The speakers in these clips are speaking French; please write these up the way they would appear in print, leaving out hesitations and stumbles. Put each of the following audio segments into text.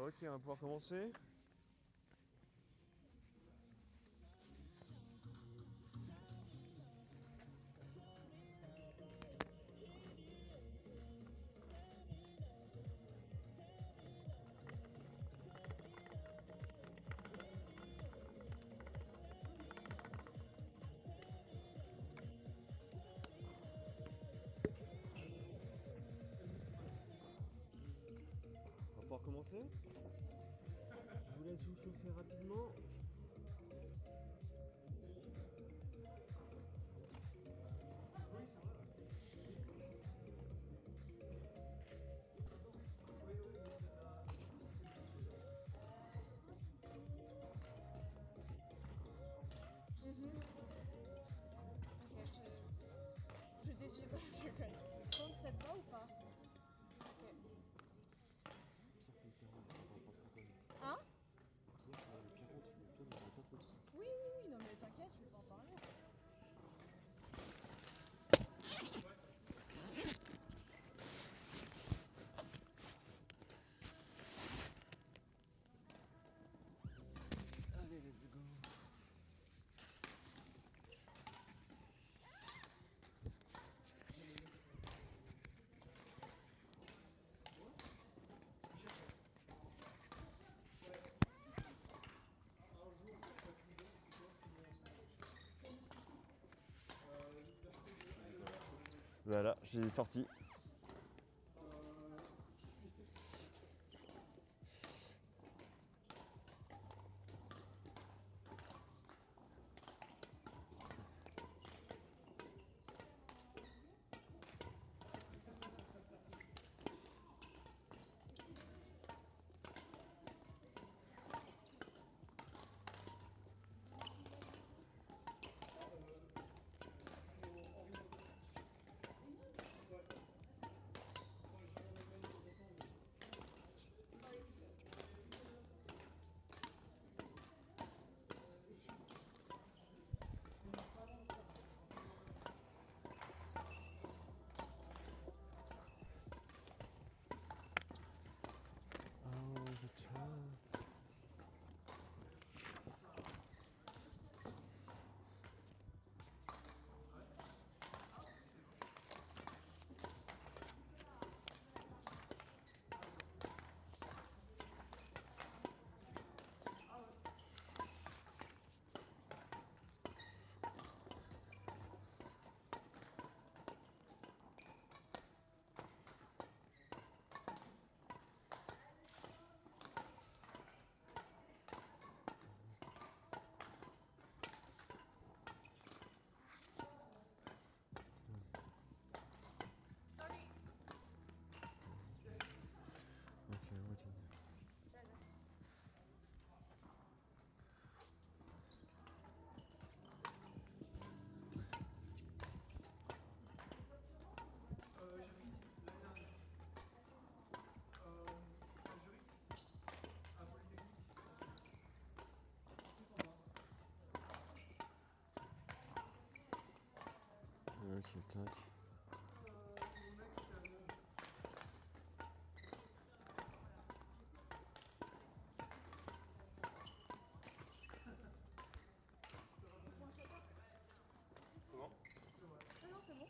Ok, on va pouvoir commencer. On va pouvoir commencer. Je vous laisse vous chauffer rapidement. Ok, je décide pas, je connais. 30, ça te va ou pas? Ok. Hein? Oui, oui, oui, non mais t'inquiète, je vais pas en parler. Allez, let's go. Voilà, j'ai sorti. Oh, the child. Ok, routine. Ok, clac. Comment? Ah non, c'est bon.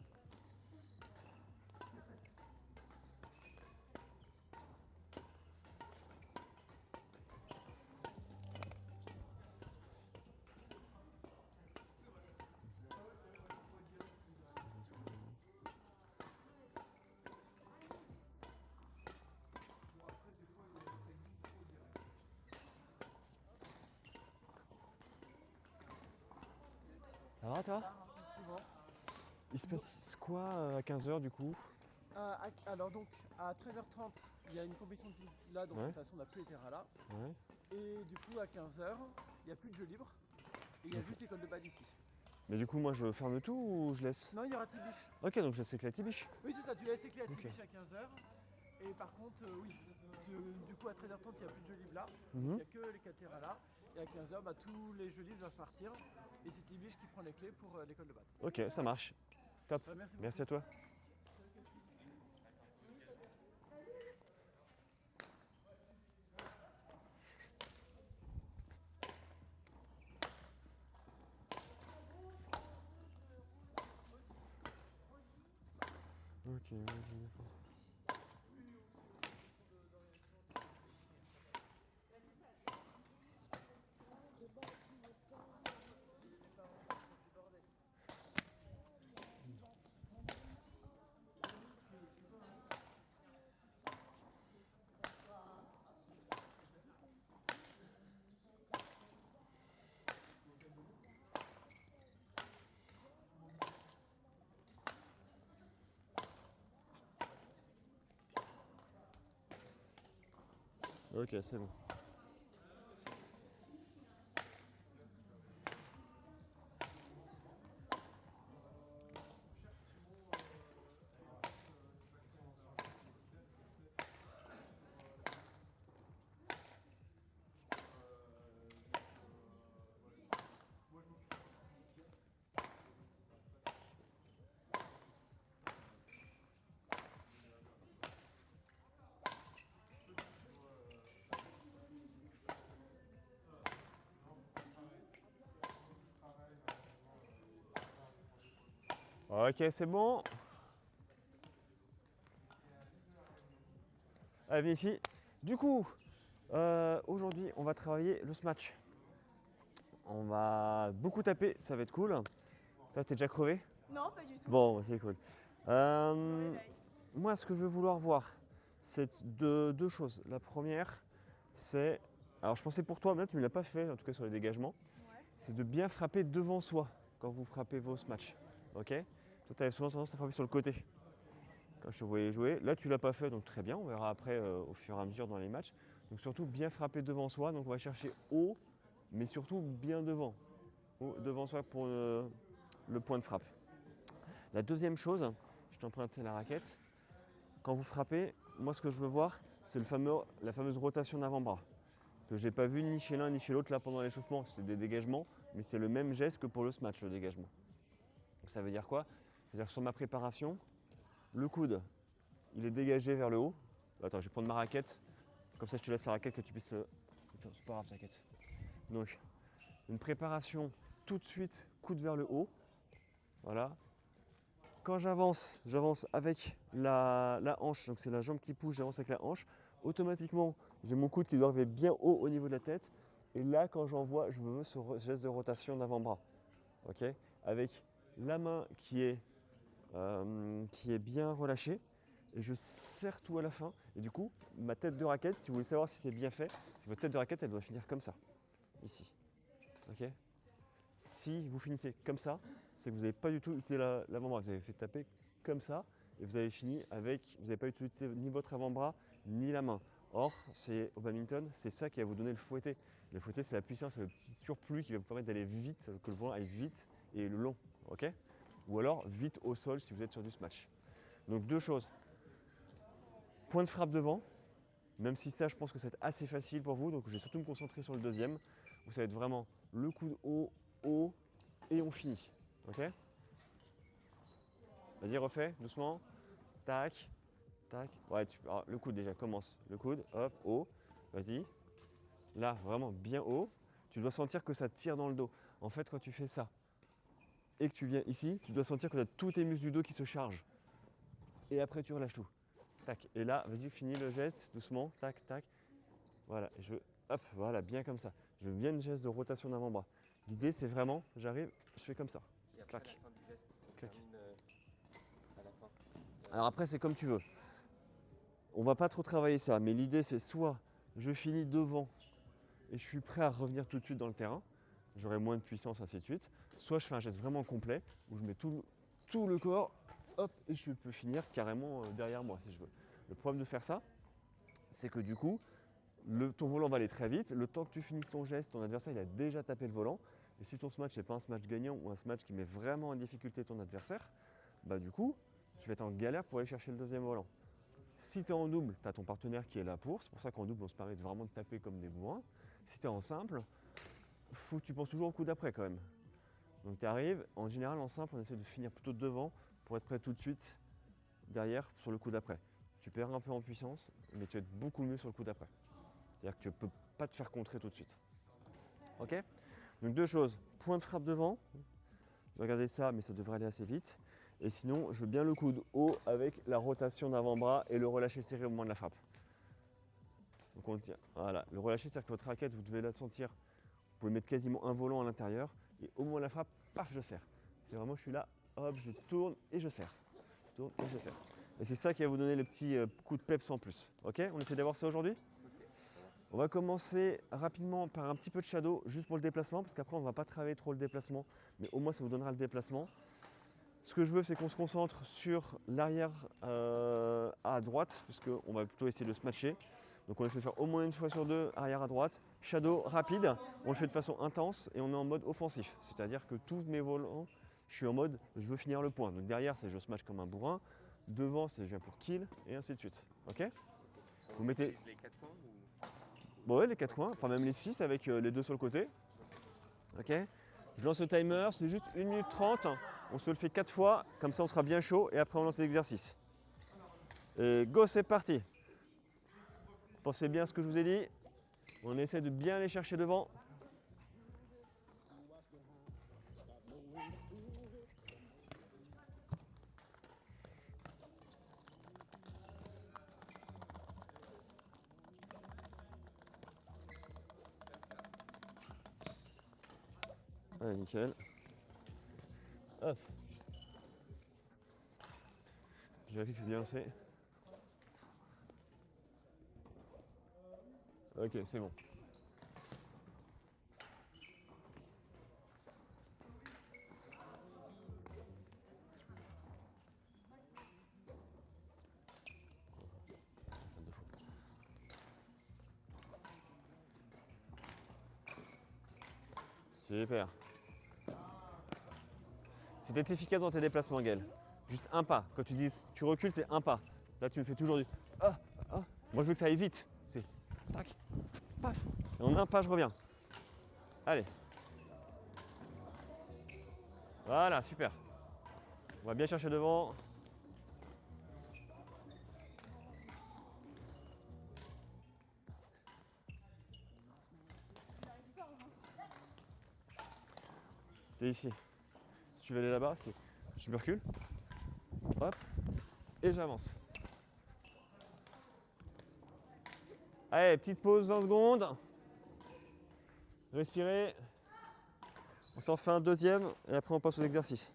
Ça va toi? Souvent. Il se passe quoi à 15h du coup? Alors donc à 13h30 il y a une compétition de là donc Ouais. de toute façon on n'a plus les terrains là. Ouais. Et du coup à 15h il n'y a plus de jeux libres. Et il y a Donc, juste l'école de bad ici. Mais du coup moi je ferme tout ou je laisse? Non il y aura Tibiche. Ok, donc je laisse avec la Tibiche. Oui c'est ça, tu laisses les clés à Ok. Tibiche à 15h. Et par contre oui, du coup à 13h30 il n'y a plus de jeux libres là. Donc Mhm. il n'y a que les 4 terrains là. Et à 15h tous les jeux libres doivent partir. Et c'est Tibiche qui prend les clés pour l'école de bad. Ok, ça marche. Top. Merci beaucoup. Merci à toi. Ok, ouais, j'ai bien fait. Ok, c'est bon. Ok, c'est bon. Allez, viens ici. Du coup, aujourd'hui, on va travailler le smash. On va beaucoup taper, ça va être cool. Ça, t'es déjà crevé? Non, pas du tout. Bon, c'est cool. Moi, ce que je vais vouloir voir, c'est deux choses. La première, c'est. Alors, je pensais pour toi, mais là, tu ne l'as pas fait, en tout cas sur les dégagements. Ouais. C'est de bien frapper devant soi quand vous frappez vos smash. Ok? Toi, tu as souvent tendance à frapper sur le côté. Quand je te voyais jouer, là, tu ne l'as pas fait, donc très bien. On verra après au fur et à mesure dans les matchs. Donc, surtout bien frapper devant soi. Donc, on va chercher haut, mais surtout bien devant. Haut, devant soi pour le point de frappe. La deuxième chose, je t'emprunte la raquette. Quand vous frappez, moi ce que je veux voir, c'est la fameuse rotation d'avant-bras. Que j'ai pas vu ni chez l'un ni chez l'autre là pendant l'échauffement. C'était des dégagements, mais c'est le même geste que pour le smash, le dégagement. Donc ça veut dire quoi? C'est-à-dire que sur ma préparation, le coude, il est dégagé vers le haut. Attends, je vais prendre ma raquette. Comme ça, je te laisse la raquette que tu puisses le. C'est pas grave, t'inquiète. Donc, une préparation tout de suite, coude vers le haut. Voilà. Quand j'avance avec la hanche, donc c'est la jambe qui pousse, j'avance avec la hanche. Automatiquement, j'ai mon coude qui doit arriver bien haut au niveau de la tête. Et là, quand j'envoie, je veux ce geste de rotation d'avant-bras. Ok? Avec la main qui est bien relâchée. Et je serre tout à la fin. Et du coup, ma tête de raquette, si vous voulez savoir si c'est bien fait, votre tête de raquette, elle doit finir comme ça. Ici. Ok? Si vous finissez comme ça, c'est que vous n'avez pas du tout utilisé l'avant-bras. Vous avez fait taper comme ça et vous avez fini avec, vous n'avez pas utilisé ni votre avant-bras ni la main. Or, au badminton, c'est ça qui va vous donner le fouetté. Le fouetté, c'est la puissance, c'est le petit surplus qui va vous permettre d'aller vite, que le volant aille vite et le long. Ok? Ou alors vite au sol si vous êtes sur du smash. Donc deux choses. Point de frappe devant, même si ça, je pense que c'est assez facile pour vous. Donc je vais surtout me concentrer sur le deuxième, où ça va être vraiment le coude haut, haut, et on finit. Ok? Vas-y, refais doucement. Tac, tac. Ouais, alors, le coude déjà commence. Le coude, hop, haut. Vas-y. Là, vraiment bien haut. Tu dois sentir que ça tire dans le dos. En fait, quand tu fais ça et que tu viens ici, tu dois sentir que tu as tous tes muscles du dos qui se chargent. Et après, tu relâches tout. Tac. Et là, vas-y, finis le geste doucement. Tac, tac. Voilà. Et hop, voilà, bien comme ça. Je veux bien une geste de rotation d'avant-bras. L'idée, c'est vraiment, j'arrive, je fais comme ça. Et après, Clac. à la fin du geste, on Clac. termine à la fin. Alors après, c'est comme tu veux. On va pas trop travailler ça, mais l'idée, c'est soit je finis devant et je suis prêt à revenir tout de suite dans le terrain, j'aurai moins de puissance, ainsi de suite. Soit je fais un geste vraiment complet où je mets tout le corps, hop, et je peux finir carrément derrière moi si je veux. Le problème de faire ça, c'est que du coup, ton volant va aller très vite. Le temps que tu finisses ton geste, ton adversaire il a déjà tapé le volant. Et si ton smash n'est pas un smash gagnant ou un smash qui met vraiment en difficulté ton adversaire, bah du coup, tu vas être en galère pour aller chercher le deuxième volant. Si tu es en double, tu as ton partenaire qui est là pour. C'est pour ça qu'en double, on se permet vraiment de taper comme des bourrins. Si tu es en simple, faut que tu penses toujours au coup d'après quand même. Donc tu arrives, en général en simple, on essaie de finir plutôt devant pour être prêt tout de suite derrière sur le coup d'après. Tu perds un peu en puissance, mais tu vas être beaucoup mieux sur le coup d'après. C'est-à-dire que tu ne peux pas te faire contrer tout de suite. Ok? Donc deux choses, point de frappe devant, je vais regarder ça, mais ça devrait aller assez vite. Et sinon, je veux bien le coude haut avec la rotation d'avant-bras et le relâché serré au moment de la frappe. Donc on le tient. Voilà, le relâché, c'est-à-dire que votre raquette, vous devez la sentir. Vous pouvez mettre quasiment un volant à l'intérieur. Et au moment de la frappe, paf, je serre. C'est vraiment, je suis là, hop, je tourne et je serre. Je tourne et je serre. Et c'est ça qui va vous donner le petit coup de peps en plus. Ok, on essaie d'avoir ça aujourd'hui? On va commencer rapidement par un petit peu de shadow, juste pour le déplacement, parce qu'après on ne va pas travailler trop le déplacement, mais au moins ça vous donnera le déplacement. Ce que je veux, c'est qu'on se concentre sur l'arrière à droite, puisqu'on va plutôt essayer de se matcher. Donc on essaie de faire au moins une fois sur deux, arrière à droite. Shadow rapide, on le fait de façon intense et on est en mode offensif. C'est-à-dire que tous mes volants, je suis en mode je veux finir le point. Donc derrière, c'est je smash comme un bourrin. Devant, c'est je viens pour kill, et ainsi de suite. Ok? Vous mettez utilise les 4 coins ou... bon, ouais, les 4 coins, enfin même les 6 avec les 2 sur le côté. Ok? Je lance le timer, c'est juste 1 minute 30. On se le fait 4 fois, comme ça on sera bien chaud et après on lance l'exercice. Et go, c'est parti. Pensez bien à ce que je vous ai dit. On essaie de bien aller chercher devant. Allez, nickel. Hop. Je vérifie que c'est bien lancé. Ok, c'est bon. Super. C'est d'être efficace dans tes déplacements, Gaël. Juste un pas. Quand tu dis tu recules, c'est un pas. Là, tu me fais toujours du ah, ah. Moi, je veux que ça aille vite. C'est tac, paf. Et en un pas, je reviens. Allez. Voilà, super. On va bien chercher devant. T'es ici. Si tu veux aller là-bas, c'est je me recule. Hop. Et j'avance. Allez, petite pause 20 secondes. Respirez. On s'en fait un deuxième et après on passe aux exercices.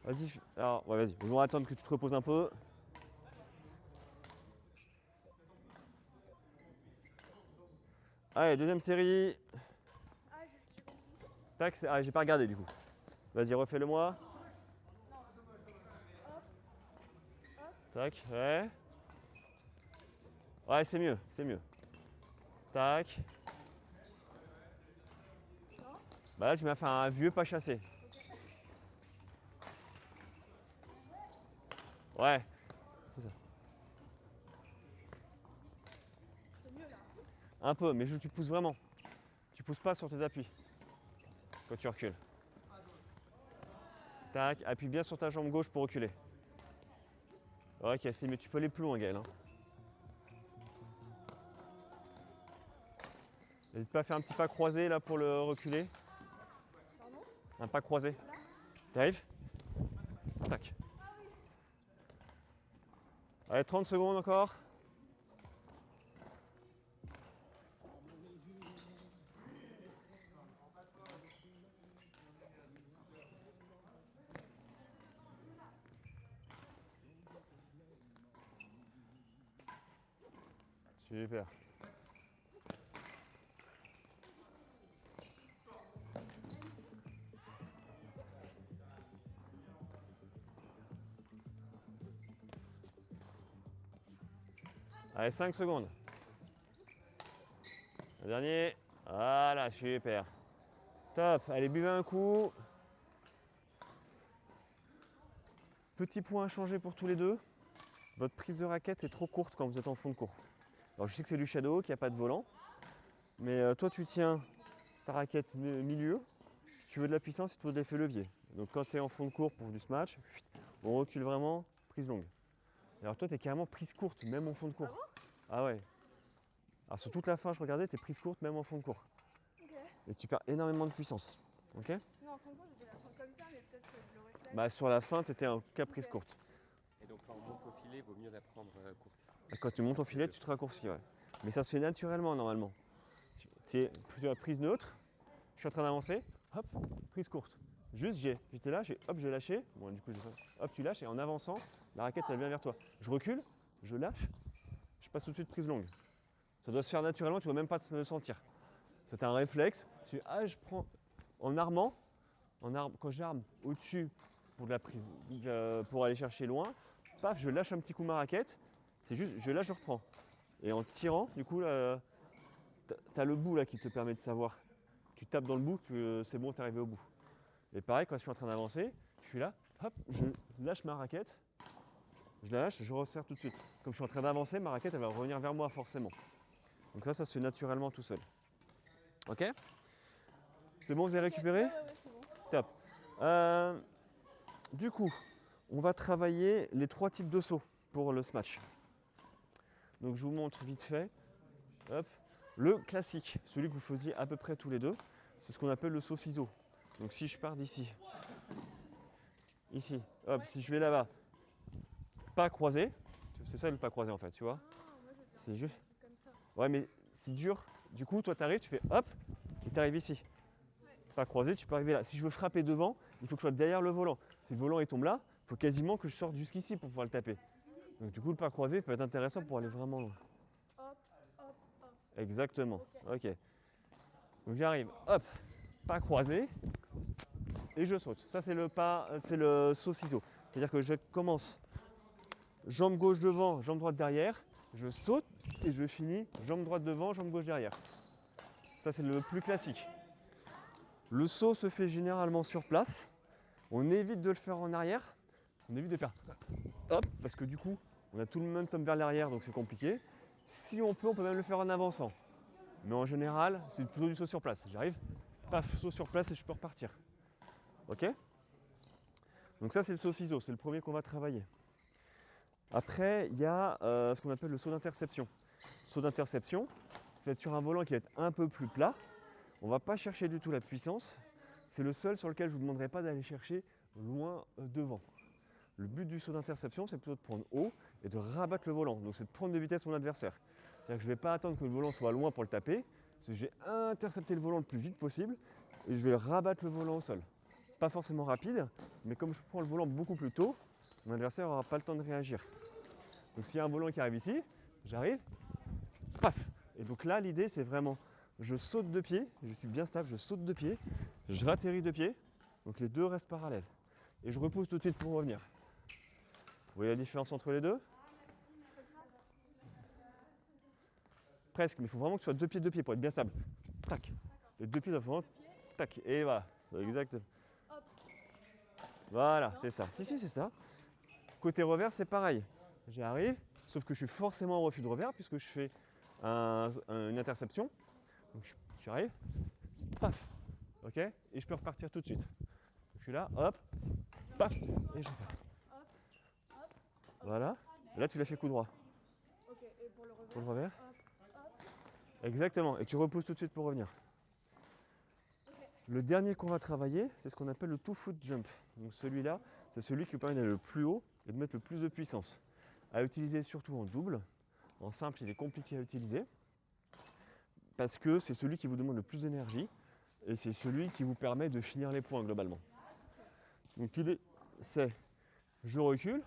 Vas-y. Alors, ouais, vas-y. On va attendre que tu te reposes un peu. Allez, deuxième série. Ah, j'ai compris. Tac, ah, j'ai pas regardé du coup. Vas-y, refais-le moi. Tac, ouais. Ouais, c'est mieux, c'est mieux. Tac. Bah là, tu m'as fait un vieux pas chassé. Ouais, c'est ça. C'est mieux là. Un peu, mais je veux que tu pousses vraiment. Tu pousses pas sur tes appuis quand tu recules. Tac, appuie bien sur ta jambe gauche pour reculer. Ok, c'est mieux. Tu peux aller plus loin, Gaël. Hein. N'hésite pas à faire un petit pas croisé là pour le reculer. Pardon? Un pas croisé. T'arrives? Tac. Allez, 30 secondes encore. Super. Allez, 5 secondes. Le dernier. Voilà, super. Top. Allez, buvez un coup. Petit point à changer pour tous les deux. Votre prise de raquette est trop courte quand vous êtes en fond de cours. Alors je sais que c'est du shadow, qu'il n'y a pas de volant. Mais toi, tu tiens ta raquette milieu. Si tu veux de la puissance, il te faut de l'effet levier. Donc quand tu es en fond de cours pour du smash, on recule vraiment, prise longue. Alors toi, tu es carrément prise courte, même en fond de cours. Ah ouais. Alors sur toute la fin, je regardais, tu es prise courte, même en fond de cours. Ok. Et tu perds énormément de puissance. Ok? Non, en fin de compte, je sais la fin comme ça, mais peut-être que le réflexe. Bah, sur la fin, tu étais en caprice Ok. courte. Et donc quand on monte au filet, il vaut mieux la prendre courte. Quand tu montes au filet, tu te raccourcis. Ouais. Mais ça se fait naturellement normalement. Tu as prise neutre, je suis en train d'avancer, hop, prise courte. Juste, j'étais là, hop, j'ai lâché. Bon, du coup, hop, tu lâches et en avançant, la raquette elle vient vers toi. Je recule, je lâche, je passe tout de suite prise longue. Ça doit se faire naturellement, tu ne vas même pas le sentir. C'est un réflexe. Je prends en armant, quand j'arme au-dessus pour de la prise, pour aller chercher loin, paf, je lâche un petit coup ma raquette. C'est juste, je lâche, je reprends. Et en tirant, du coup, tu as le bout là qui te permet de savoir. Tu tapes dans le bout que c'est bon, tu es arrivé au bout. Et pareil, quand je suis en train d'avancer, je suis là, hop, je lâche ma raquette, je la lâche, je resserre tout de suite. Comme je suis en train d'avancer, ma raquette elle va revenir vers moi forcément. Donc ça se fait naturellement tout seul. Ok? C'est bon, vous avez récupéré? Ouais, c'est bon. Top. Du coup, on va travailler les 3 types de sauts pour le smash. Donc je vous montre vite fait. Hop. Le classique, celui que vous faisiez à peu près tous les deux, c'est ce qu'on appelle le saut ciseau. Donc si je pars d'ici, ici, hop, si je vais là-bas, pas croisé, c'est ça le pas croisé en fait, tu vois. C'est juste. Comme ça. Ouais, mais c'est dur. Du coup, toi, tu arrives, tu fais hop, et tu arrives ici. Pas croisé, tu peux arriver là. Si je veux frapper devant, il faut que je sois derrière le volant. Si le volant il tombe là, il faut quasiment que je sorte jusqu'ici pour pouvoir le taper. Donc du coup, le pas croisé peut être intéressant pour aller vraiment loin. Hop, hop, hop. Exactement. Ok. Donc j'arrive, hop, pas croisé, et je saute. Ça c'est le saut ciseau. C'est-à-dire que je commence jambe gauche devant, jambe droite derrière, je saute et je finis jambe droite devant, jambe gauche derrière. Ça c'est le plus classique. Le saut se fait généralement sur place. On évite de le faire en arrière. On évite de faire hop, parce que du coup, on a tout le momentum vers l'arrière, donc c'est compliqué. Si on peut même le faire en avançant. Mais en général, c'est plutôt du saut sur place. J'arrive, paf, saut sur place et je peux repartir. Ok? Donc ça, c'est le saut ciseau, c'est le premier qu'on va travailler. Après, il y a ce qu'on appelle le saut d'interception. Saut d'interception, c'est être sur un volant qui va être un peu plus plat. On ne va pas chercher du tout la puissance. C'est le seul sur lequel je ne vous demanderai pas d'aller chercher loin devant. Le but du saut d'interception, c'est plutôt de prendre haut et de rabattre le volant. Donc c'est de prendre de vitesse mon adversaire. C'est-à-dire que je ne vais pas attendre que le volant soit loin pour le taper. C'est que je vais intercepter le volant le plus vite possible et je vais rabattre le volant au sol. Pas forcément rapide, mais comme je prends le volant beaucoup plus tôt, mon adversaire n'aura pas le temps de réagir. Donc s'il y a un volant qui arrive ici, j'arrive, paf. Et donc là, l'idée, c'est vraiment, je saute de pied, je suis bien stable, je saute de pied, je ratterris de pied, donc les deux restent parallèles. Et je repousse tout de suite pour revenir. Vous voyez la différence entre les deux? Presque, mais il faut vraiment que tu sois deux pieds pour être bien stable. Tac. Les deux pieds doivent vraiment. Tac. Et voilà. Exactement. Voilà, c'est ça. Si, c'est ça. Côté revers, c'est pareil. J'arrive, sauf que je suis forcément en refus de revers puisque je fais une interception. Donc j'arrive, paf. Ok? Et je peux repartir tout de suite. Je suis là, hop, paf, et je repars. Voilà. Là, tu l'as fait coup droit. Ok, et pour le revers? Pour le revers. Hop, hop. Exactement. Et tu repousses tout de suite pour revenir. Le dernier qu'on va travailler, c'est ce qu'on appelle le two-foot jump. Donc celui-là, c'est celui qui permet d'aller le plus haut et de mettre le plus de puissance. À utiliser surtout en double. En simple, il est compliqué à utiliser parce que c'est celui qui vous demande le plus d'énergie et c'est celui qui vous permet de finir les points globalement. Donc l'idée, c'est je recule,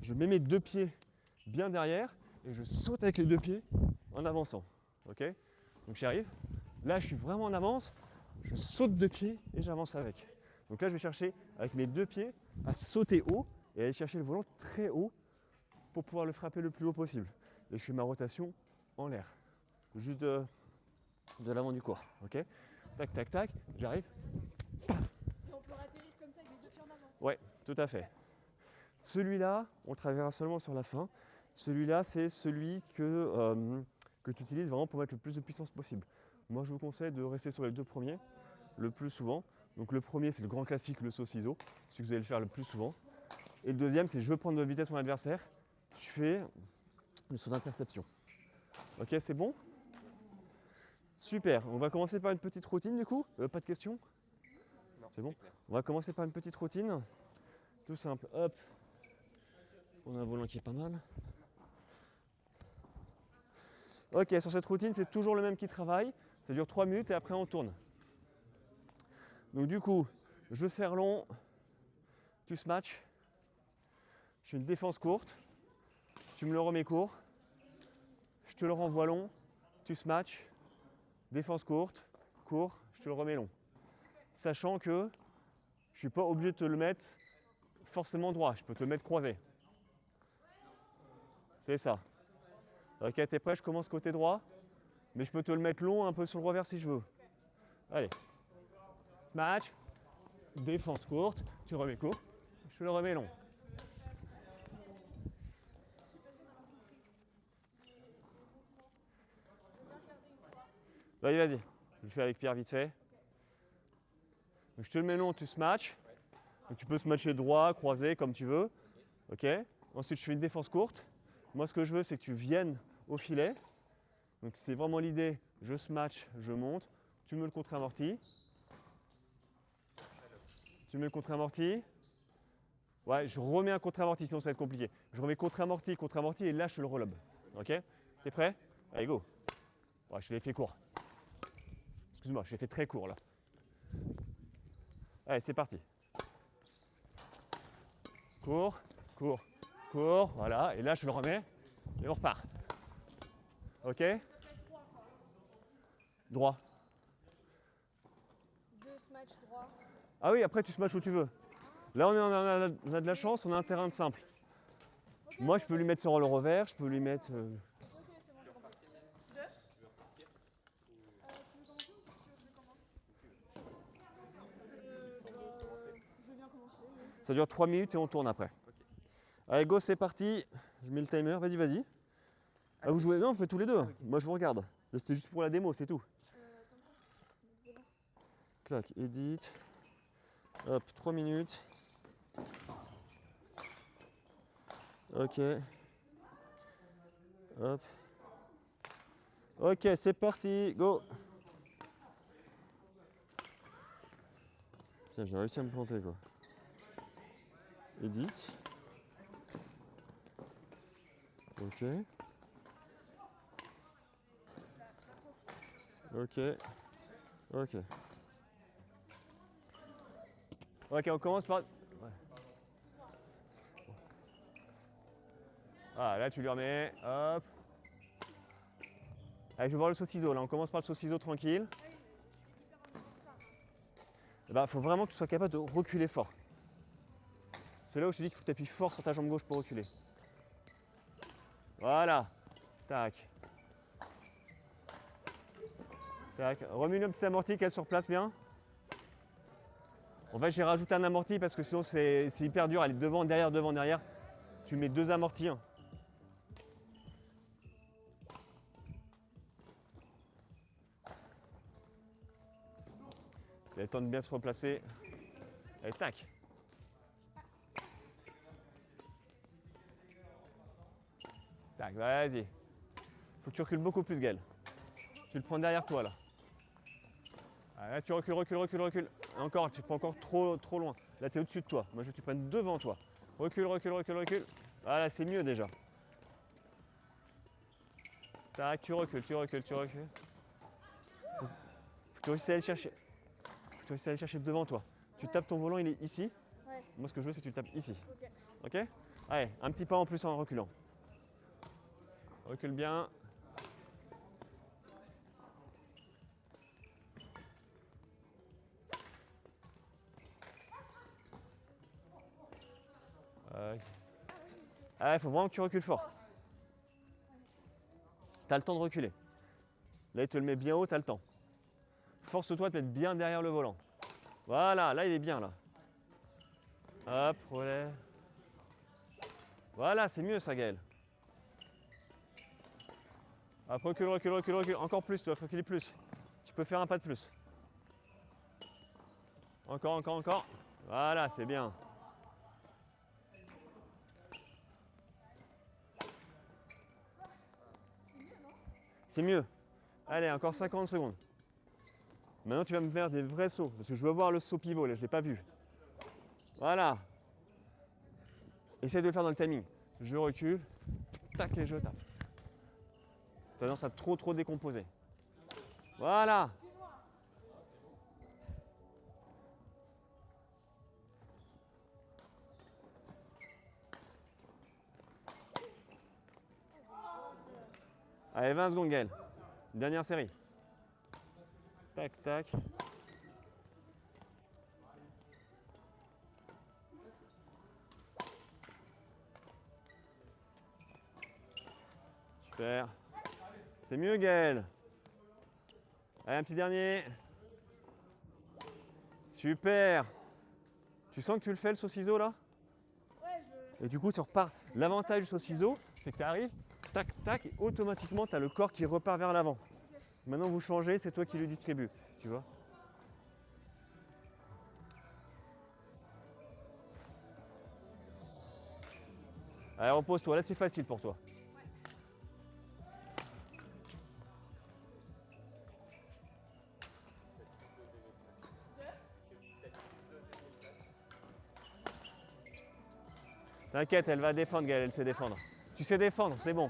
je mets mes deux pieds bien derrière et je saute avec les deux pieds en avançant. Ok? Donc j'arrive, là je suis vraiment en avance, je saute de pied et j'avance avec. Donc là je vais chercher avec mes deux pieds à sauter haut et aller chercher le volant très haut pour pouvoir le frapper le plus haut possible. Et je fais ma rotation en l'air, juste de l'avant du corps. Ok? Tac, tac, tac, j'arrive. Et on peut atterrir comme ça avec les deux pieds en avant. Ouais, tout à fait. Celui-là, on le travaillera seulement sur la fin. Celui-là, c'est celui que tu utilises vraiment pour mettre le plus de puissance possible. Moi, je vous conseille de rester sur les deux premiers le plus souvent. Donc le premier, c'est le grand classique, le saut ciseau, celui que vous allez le faire le plus souvent. Et le deuxième, c'est je veux prendre de vitesse mon adversaire. Je fais le saut d'interception. Ok, c'est bon? Super, on va commencer par une petite routine du coup. Pas de questions? Non. C'est bon? clair. On va commencer par une petite routine. Tout simple. Hop. On a un volant qui est pas mal. Ok, sur cette routine, c'est toujours le même qui travaille. Ça dure 3 minutes et après on tourne. Donc du coup, je serre long, tu smatch. Je fais une défense courte, tu me le remets court. Je te le renvoie long, tu smatch. Défense courte, court, je te le remets long. Sachant que je ne suis pas obligé de te le mettre forcément droit, je peux te le mettre croisé. C'est ça. Ok, t'es prêt? Je commence côté droit, mais je peux te le mettre long un peu sur le revers si je veux. Allez. Smash. Défense courte, tu remets court, je te le remets long. Vas-y, vas-y. Je le fais avec Pierre vite fait. Donc, je te le mets long, tu smatch. Donc, tu peux smatcher droit, croisé, comme tu veux. Ok. Ensuite, je fais une défense courte. Moi, ce que je veux, c'est que tu viennes au filet. Donc, c'est vraiment l'idée. Je smatch, je monte. Tu me le contre-amortis. Tu mets le contre-amorti. Ouais, je remets un contre-amorti, sinon ça va être compliqué. Je remets contre-amorti, contre-amorti, et là, je te le relobe. Ok? T'es prêt? Allez, go. Ouais, je te l'ai fait court. Excuse-moi, je l'ai fait très court, là. Allez, c'est parti. Court, court, court. Voilà, et là, je le remets, et on repart. Ok? Droit. 2 smash droit. Ah oui, après, tu smatches où tu veux. Là, on a de la chance, on a un terrain de simple. Moi, je peux lui mettre sur le revers, je peux lui mettre... Ok, c'est bon, j'ai compris. 2 Tu veux commencer ou tu veux que je commence Je veux bien commencer. Oui. Ça dure 3 minutes et on tourne après. Allez, go, c'est parti. Je mets le timer, vas-y, vas-y. Ah, vous jouez? Non, vous faites tous les deux. Moi, je vous regarde. Là, c'était juste pour la démo, c'est tout. Clac, edit. Hop, 3 minutes. Ok. Hop. Ok, c'est parti, go. Putain, j'ai réussi à me planter, quoi. Edit. Ok. Ok. Ok. Ok, on commence par... Ouais. Ah, là, tu lui remets. Hop. Allez, je vais voir le saucisseau. Là, on commence par le saucisseau tranquille. Il faut vraiment que tu sois capable de reculer fort. C'est là où je te dis qu'il faut que tu appuies fort sur ta jambe gauche pour reculer. Voilà. Tac. Tac. Remets le petit amorti qu'elle sur place bien. En fait, j'ai rajouté un amorti parce que sinon c'est hyper dur. Elle est devant, derrière, devant, derrière. Tu mets 2 amortis. Hein. Il a le temps de bien se replacer. Allez, tac. Tac, vas-y. Faut que tu recules beaucoup plus, Gaël. Tu le prends derrière toi, là. Ah, là, tu recules, recules, recules, recules. Encore, tu prends encore trop loin. Là, tu es au-dessus de toi. Moi, je veux que tu prennes devant toi. Recule, recule, recule, recule. Voilà, c'est mieux déjà. Tac, tu recules, tu recules, tu recules. Faut que tu réussisses à aller chercher. Faut que tu réussisses à aller chercher devant toi. Tu tapes ton volant, il est ici. Ouais. Moi, ce que je veux, c'est que tu le tapes ici. Ok. Ok? Allez, un petit pas en plus en reculant. Recule bien. Ah, il faut vraiment que tu recules fort. Tu as le temps de reculer. Là, il te le met bien haut, tu as le temps. Force-toi de te mettre bien derrière le volant. Voilà, là, il est bien, là. Hop, relais. Voilà, c'est mieux, ça, Gaël. Hop, recule, recule, recule, recule. Encore plus, tu dois reculer plus. Tu peux faire un pas de plus. Encore, encore, encore. Voilà, c'est bien. C'est mieux. Allez, encore 50 secondes. Maintenant, tu vas me faire des vrais sauts, parce que je veux voir le saut pivot, là, je ne l'ai pas vu. Voilà. Essaye de le faire dans le timing. Je recule, tac et je tape. Tu as tendance à trop décomposer. Voilà. Allez, 20 secondes, Gaël. Dernière série. Tac, tac. Super. C'est mieux, Gaël. Allez, un petit dernier. Super. Tu sens que tu le fais, le saut-ciseau, là? Ouais, je. Et du coup, tu repars. L'avantage du saut-ciseau, c'est que tu arrives, tac, tac, et automatiquement, tu as le corps qui repart vers l'avant. Maintenant, vous changez, c'est toi qui le distribue. Tu vois? Allez, repose-toi. Là, c'est facile pour toi. T'inquiète, elle va défendre, Gaëlle, elle sait défendre. Tu sais défendre, c'est bon.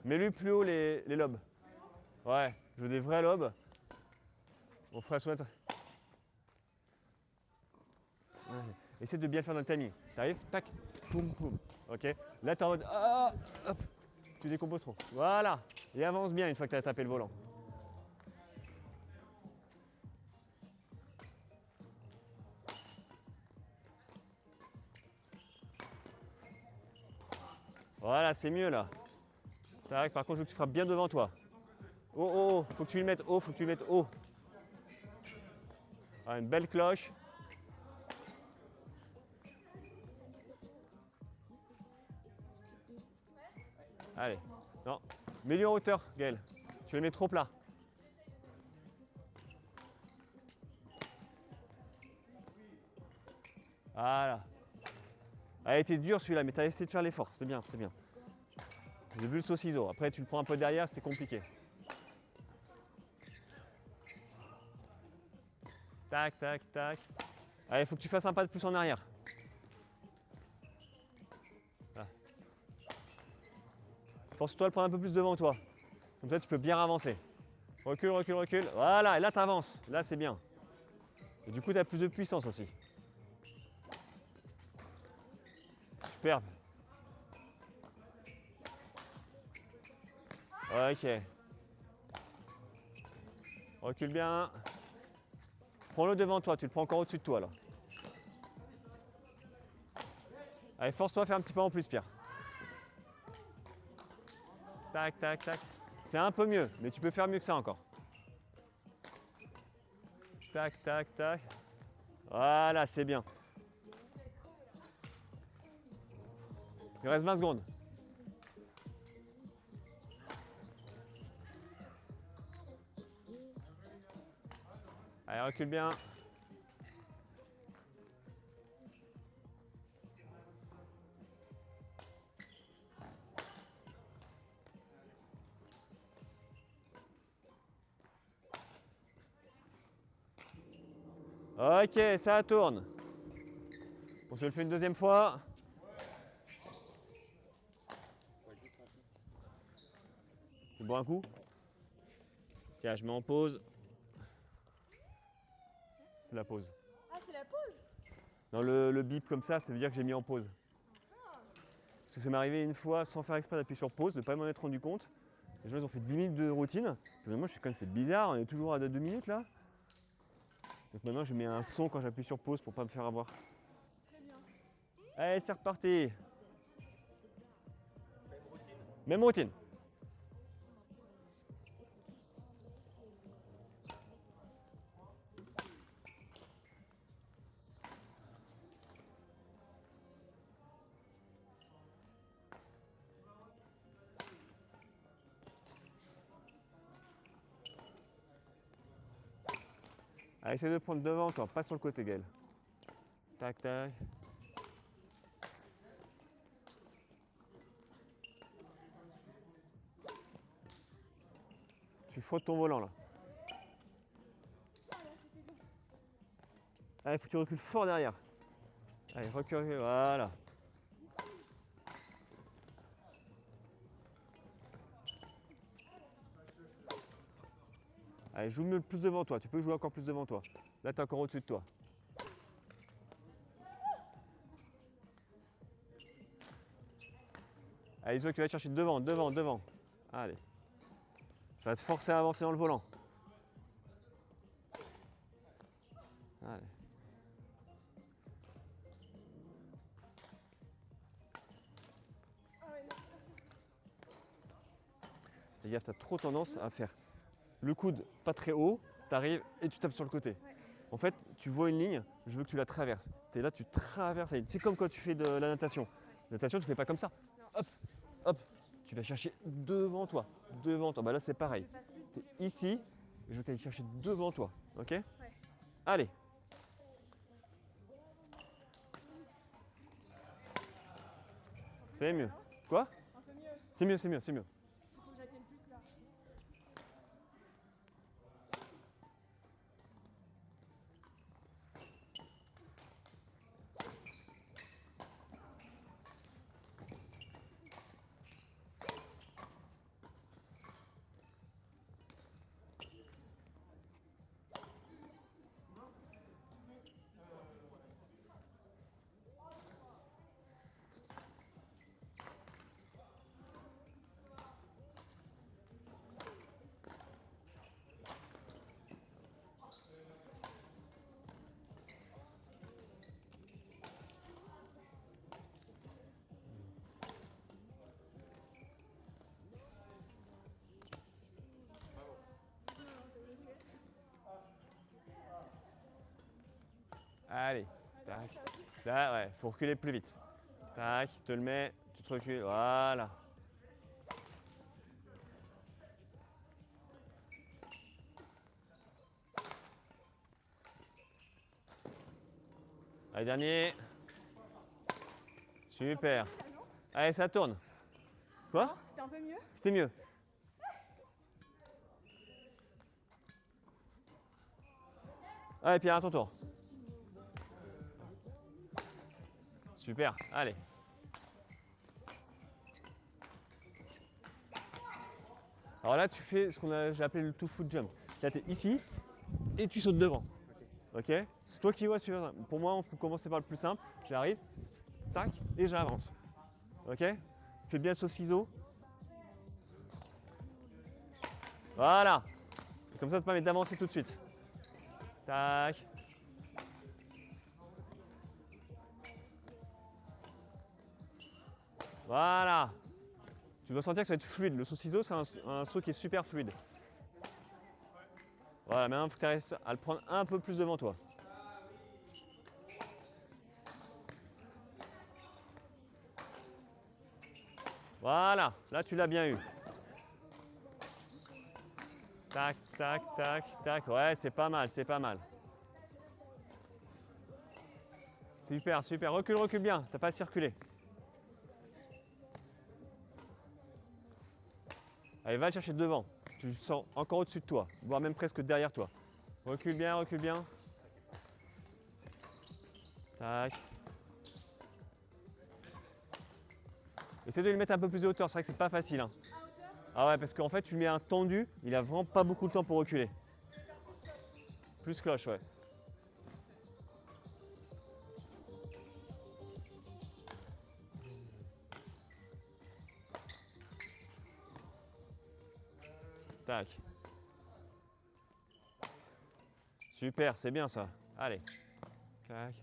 Mets-lui plus haut les lobes. Ouais, je veux des vrais lobes. On fera soumettre. Ouais. Essaie de bien le faire dans le timing. T'arrives, tac, poum, poum. Ok. Là, t'es en mode. Ah, hop. Tu décomposes trop. Voilà. Et avance bien une fois que tu as tapé le volant. Voilà, c'est mieux là. Tac, par contre, je veux que tu frappes bien devant toi. Oh, oh, oh. Faut que tu le mettes haut, faut que tu le mettes haut. Ah, une belle cloche. Allez. Non. Mets-lui en hauteur, Gaël. Tu le mets trop plat. Voilà. Allez, t'es dur celui-là, mais t'as essayé de faire l'effort. C'est bien, c'est bien. J'ai vu le saut-ciseau. Après, tu le prends un peu derrière, c'est compliqué. Tac, tac, tac. Allez, il faut que tu fasses un pas de plus en arrière. Voilà. Force-toi à le prendre un peu plus devant toi. Comme ça, tu peux bien avancer. Recule, recule, recule. Voilà, et là, tu avances. Là, c'est bien. Et du coup, tu as plus de puissance aussi. Superbe. Ok. Recule bien. Prends-le devant toi, tu le prends encore au-dessus de toi là. Allez, force-toi à faire un petit pas en plus, Pierre. Tac, tac, tac. C'est un peu mieux, mais tu peux faire mieux que ça encore. Tac, tac, tac. Voilà, c'est bien. Il reste 20 secondes. Allez, recule bien. Ok, ça tourne. On se le fait une deuxième fois. Je bois un coup. Tiens, je mets en pause. C'est la pause. Ah, c'est la pause? Dans le bip comme ça veut dire que j'ai mis en pause. Parce que ça m'est arrivé une fois sans faire exprès d'appuyer sur pause, de ne pas m'en être rendu compte. Les gens ils ont fait 10 minutes de routine. Puis moi je suis comme c'est bizarre, on est toujours à 2 minutes là. Donc maintenant je mets un son quand j'appuie sur pause pour ne pas me faire avoir. Très bien. Allez, c'est reparti. Même routine. Allez, essaie de prendre devant toi, pas sur le côté, Gaël. Tac, tac. Tu frottes ton volant là. Allez, faut que tu recules fort derrière. Allez, recule, voilà. Allez, joue mieux plus devant toi. Tu peux jouer encore plus devant toi. Là, tu es encore au-dessus de toi. Allez, Zoé, tu vas te chercher devant, devant, devant. Allez. Ça va te forcer à avancer dans le volant. Allez. Fais gaffe, tu as trop tendance à faire le coude pas très haut, tu arrives et tu tapes sur le côté. En fait, tu vois une ligne, je veux que tu la traverses. Tu es là, tu traverses la ligne. C'est comme quand tu fais de la natation. La natation, tu ne fais pas comme ça. Hop, hop. Tu vas chercher devant toi. Devant toi. Bah là, c'est pareil. Tu es ici et je veux que tu ailles chercher devant toi. Ok? Allez. C'est mieux. Quoi? Un peu mieux. C'est mieux, c'est mieux, c'est mieux. Il faut que j'atteigne plus là. Allez. Tac. Là, ouais, faut reculer plus vite. Tac, tu te le mets, tu te recules. Voilà. Allez, dernier. Super. Allez, ça tourne. Quoi? C'était un peu mieux. C'était mieux. Allez, Pierre, à ton tour. Super, allez. Alors là, tu fais ce j'ai appelé le two foot jump. Là, tu es ici et tu sautes devant. Ok? C'est toi qui vois. Pour moi, on peut commencer par le plus simple. J'arrive, tac, et j'avance. Ok? Fais bien ce ciseau. Voilà. Et comme ça, ça te permet d'avancer tout de suite. Tac. Voilà. Tu vas sentir que ça va être fluide. Le saut ciseau, c'est un saut qui est super fluide. Voilà, maintenant, il faut que tu arrives à le prendre un peu plus devant toi. Voilà, là tu l'as bien eu. Tac, tac, tac, tac. Ouais, c'est pas mal, c'est pas mal. Super, super. Recule, recule bien. T'as pas à circuler. Allez, va le chercher devant. Tu le sens encore au-dessus de toi, voire même presque derrière toi. Recule bien, recule bien. Tac. Essaie de le mettre un peu plus de hauteur, c'est vrai que c'est pas facile. Hein. Ah ouais, parce qu'en fait, tu mets un tendu, il a vraiment pas beaucoup de temps pour reculer. Plus cloche, ouais. Tac. Super, c'est bien ça. Allez. Tac.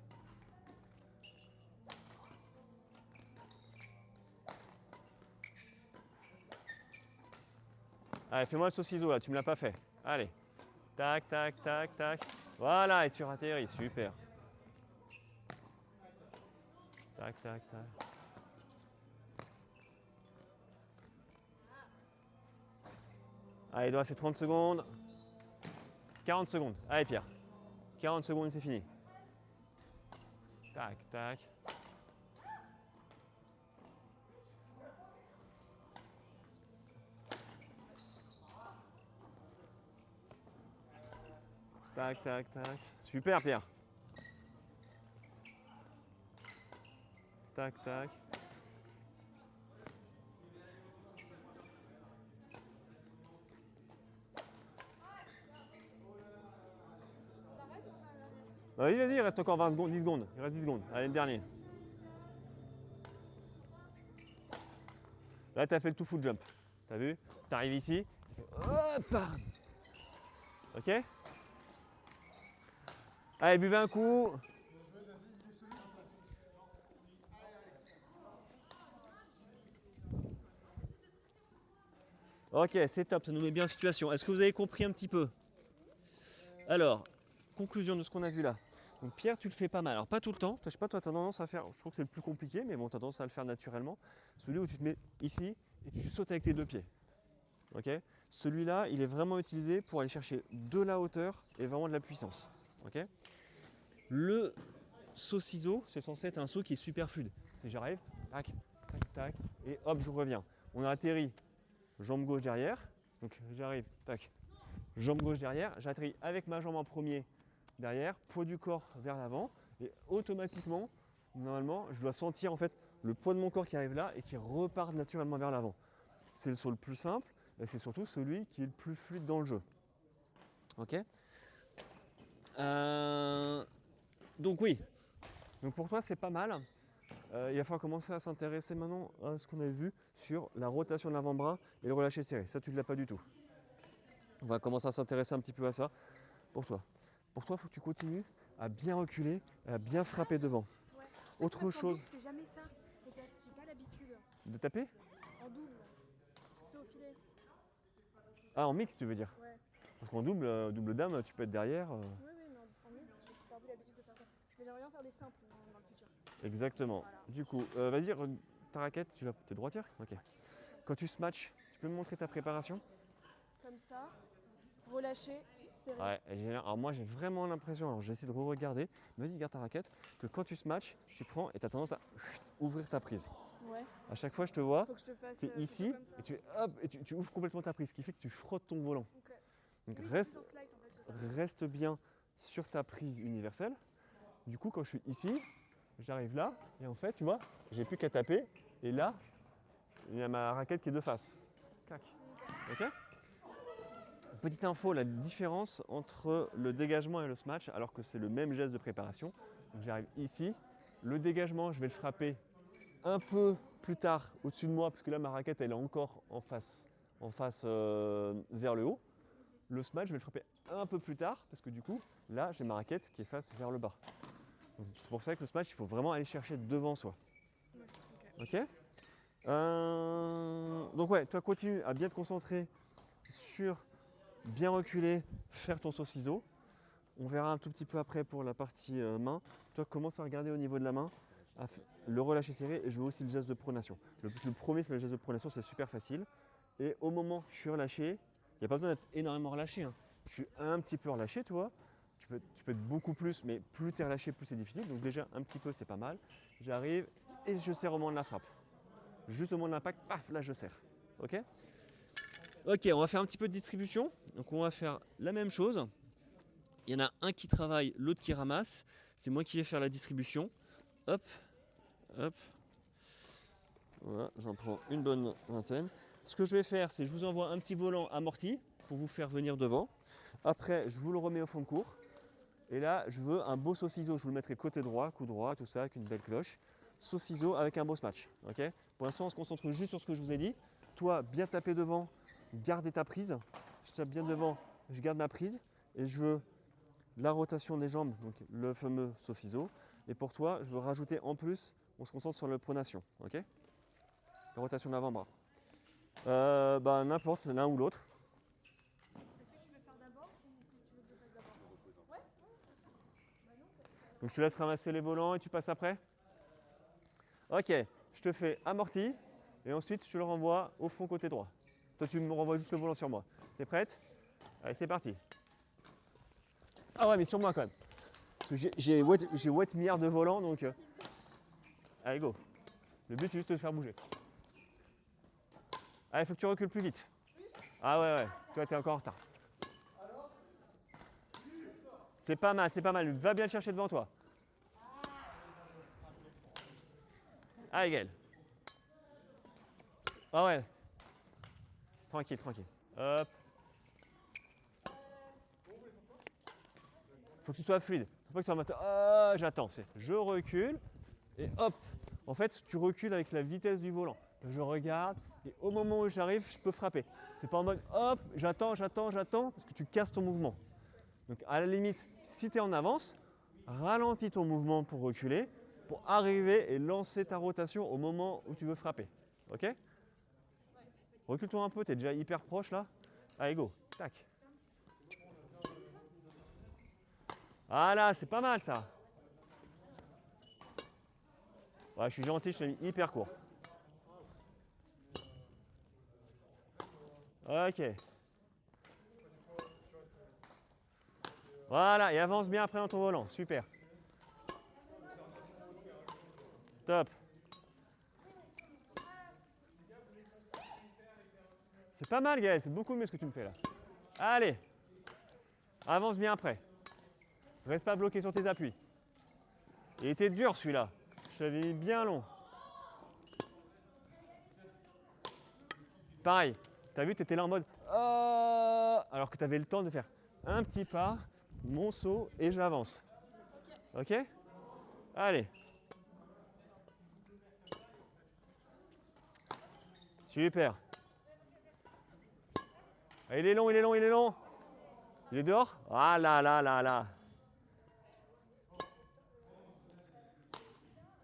Allez, fais-moi le saut ciseau là, tu me l'as pas fait. Allez. Tac, tac, tac, tac. Voilà, et tu atterris, super. Tac, tac, tac. Allez, il doit rester 30 secondes. 40 secondes. Allez, Pierre. 40 secondes, c'est fini. Tac, tac. Tac, tac, tac. Super, Pierre. Tac, tac. Vas-y, vas-y, il reste encore 20 secondes, 10 secondes. Il reste 10 secondes. Allez, le dernier. Là, tu as fait le tout full jump. Tu as vu? Tu arrives ici. Hop! Ok? Allez, buvez un coup. Ok, c'est top, ça nous met bien en situation. Est-ce que vous avez compris un petit peu? Alors, conclusion de ce qu'on a vu là. Donc Pierre, tu le fais pas mal. Alors pas tout le temps, je sais pas, toi tu as tendance à faire, je trouve que c'est le plus compliqué, mais bon, tu as tendance à le faire naturellement. Celui où tu te mets ici et tu sautes avec les deux pieds. Ok? Celui-là, il est vraiment utilisé pour aller chercher de la hauteur et vraiment de la puissance. Ok? Le saut ciseau, c'est censé être un saut qui est super fluide. C'est j'arrive, tac, tac, tac, et hop, je reviens. On a atterri, jambe gauche derrière, donc j'arrive, tac, jambe gauche derrière, j'atterris avec ma jambe en premier derrière, poids du corps vers l'avant, et automatiquement, normalement, je dois sentir en fait le poids de mon corps qui arrive là et qui repart naturellement vers l'avant. C'est le saut le plus simple, et c'est surtout celui qui est le plus fluide dans le jeu. Ok? Donc oui, donc pour toi c'est pas mal. Il va falloir commencer à s'intéresser maintenant à ce qu'on avait vu sur la rotation de l'avant-bras et le relâché serré. Ça, tu ne l'as pas du tout. On va commencer à s'intéresser un petit peu à ça pour toi. Pour toi, il faut que tu continues à bien reculer, à bien frapper devant. Ouais. Autre Parce qu'en chose. double, je fais jamais ça. Peut-être, j'ai pas l'habitude. De taper? En double, je suis plutôt au filet. Ah, en mix, tu veux dire? Ouais. Parce qu'en double, double dame, tu peux être derrière. Oui, mais en mix, j'ai perdu l'habitude de faire ça. Je vais rien faire des simples dans le futur. Exactement. Voilà. Du coup, vas-y, ta raquette, tu es droitière? Ok. Quand tu smatches, tu peux me montrer ta préparation? Comme ça, relâcher, serrer. Ouais, alors moi j'ai vraiment l'impression, alors j'essaie de re-regarder, vas-y garde ta raquette, que quand tu smatches, tu prends et tu as tendance à ouvrir ta prise. Ouais. À chaque fois je te vois, Faut que je te fasse. tu es ici et tu, hop, et tu ouvres complètement ta prise, ce qui fait que tu frottes ton volant. Ok. Donc Oui, c'est reste, plus en slice, en fait, reste bien sur ta prise universelle. Du coup quand je suis ici, j'arrive là et en fait tu vois, j'ai plus qu'à taper et là, il y a ma raquette qui est de face. Clac. Ok? Petite info, la différence entre le dégagement et le smash, alors que c'est le même geste de préparation. Donc j'arrive ici, le dégagement, je vais le frapper un peu plus tard au-dessus de moi, parce que là ma raquette elle est encore en face vers le haut. Le smash, je vais le frapper un peu plus tard, parce que du coup, là j'ai ma raquette qui est face vers le bas. Donc, c'est pour ça que le smash, il faut vraiment aller chercher devant soi. Ok? Donc ouais, toi continue à bien te concentrer sur bien reculer, faire ton saut ciseau. On verra un tout petit peu après pour la partie main. Toi, comment faire garder au niveau de la main, le relâcher serré et je veux aussi le geste de pronation. Le premier, c'est le geste de pronation, c'est super facile. Et au moment où je suis relâché, il n'y a pas besoin d'être énormément relâché. Hein. Je suis un petit peu relâché, tu vois. Tu peux être beaucoup plus, mais plus tu es relâché, plus c'est difficile. Donc déjà, un petit peu, c'est pas mal. J'arrive et je serre au moment de la frappe. Juste au moment de l'impact, paf, là je serre. Ok ? Ok, on va faire un petit peu de distribution. Donc on va faire la même chose. Il y en a un qui travaille, l'autre qui ramasse. C'est moi qui vais faire la distribution. Hop, hop. Voilà, j'en prends une bonne vingtaine. Ce que je vais faire, c'est que je vous envoie un petit volant amorti pour vous faire venir devant. Après, je vous le remets au fond de cours. Et là, je veux un beau saut-ciseau. Je vous le mettrai côté droit, coup droit, tout ça, avec une belle cloche. Saut-ciseau avec un beau smash. Okay, pour l'instant, on se concentre juste sur ce que je vous ai dit. Toi, bien taper devant, garder ta prise. Je tape bien devant, je garde ma prise. Et je veux la rotation des jambes, donc le fameux saut-ciseau. Et pour toi, je veux rajouter en plus, on se concentre sur la pronation. Ok, la rotation de l'avant-bras. N'importe, l'un ou l'autre. Est-ce que tu veux faire d'abord ou tu veux que je fasse d'abord? Ouais. Donc je te laisse ramasser les volants et tu passes après. Ok, je te fais amorti et ensuite je te le renvoie au fond côté droit. Toi tu me renvoies juste le volant sur moi. T'es prête? Allez, c'est parti. Ah ouais, mais sur moi quand même. Parce que j'ai wet milliard de volants donc. Allez, go. Le but c'est juste de te faire bouger. Allez, faut que tu recules plus vite. Ah ouais, toi t'es encore en retard. C'est pas mal, c'est pas mal. Va bien le chercher devant toi. Allez, Gaël. Ah ouais. Tranquille, tranquille. Hop. Faut que tu sois fluide. Faut pas que tu sois en mode j'attends. C'est je recule et hop. En fait, tu recules avec la vitesse du volant. Je regarde et au moment où j'arrive, je peux frapper. C'est pas en mode hop, j'attends, parce que tu casses ton mouvement. Donc à la limite, si tu es en avance, ralentis ton mouvement pour reculer, pour arriver et lancer ta rotation au moment où tu veux frapper. Ok? Recule-toi un peu, tu es déjà hyper proche là. Allez, go. Tac. Voilà, c'est pas mal ça. Ouais, je suis gentil, je t'ai mis hyper court. Ok. Voilà, et avance bien après dans ton volant. Super. Top. C'est pas mal, Gaël, c'est beaucoup mieux ce que tu me fais là. Allez. Avance bien après. Reste pas bloqué sur tes appuis. Il était dur celui-là. Je l'avais mis bien long. Pareil. T'as vu, tu étais là en mode alors que tu avais le temps de faire un petit pas, mon saut et j'avance. Ok? Allez. Super. Ah, il est long, il est long, il est long. Il est dehors? Ah là là là là.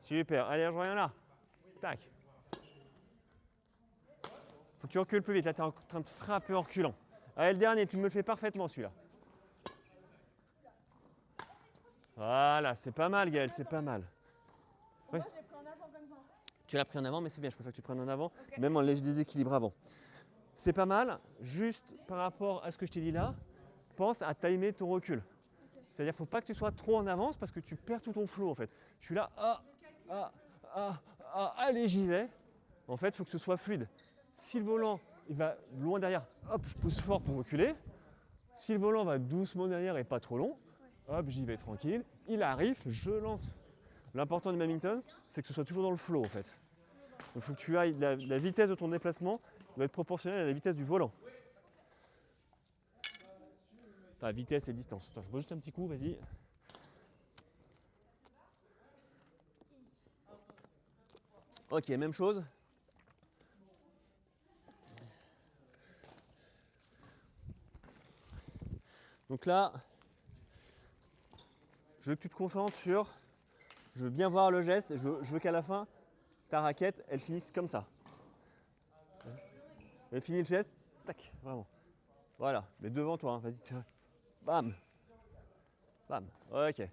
Super. Allez, je reviens là. Tac. Faut que tu recules plus vite. Là, tu es en train de frapper en reculant. Allez, le dernier, tu me le fais parfaitement celui-là. Voilà, c'est pas mal, Gaël, c'est pas mal. Oui. Moi, je l'ai pris en avant comme ça. Tu l'as pris en avant, mais c'est bien, je préfère que tu prennes en avant, même en léger déséquilibre avant. C'est pas mal, juste par rapport à ce que je t'ai dit là, pense à timer ton recul. C'est-à-dire qu'il ne faut pas que tu sois trop en avance parce que tu perds tout ton flow en fait. Je suis là, allez, j'y vais. En fait, il faut que ce soit fluide. Si le volant il va loin derrière, hop, je pousse fort pour reculer. Si le volant va doucement derrière et pas trop long, hop, j'y vais tranquille. Il arrive, je lance. L'important du badminton, c'est que ce soit toujours dans le flow en fait. Il faut que tu ailles, la vitesse de ton déplacement doit être proportionnelle à la vitesse du volant. Enfin, vitesse et distance. Attends, je bois juste un petit coup, vas-y. Ok, même chose. Donc là, je veux que tu te concentres sur, je veux bien voir le geste, je veux qu'à la fin, ta raquette, elle finisse comme ça. Elle finit le geste, tac, vraiment. Voilà, mais devant toi, hein, vas-y, tiens. Bam. Bam, ok.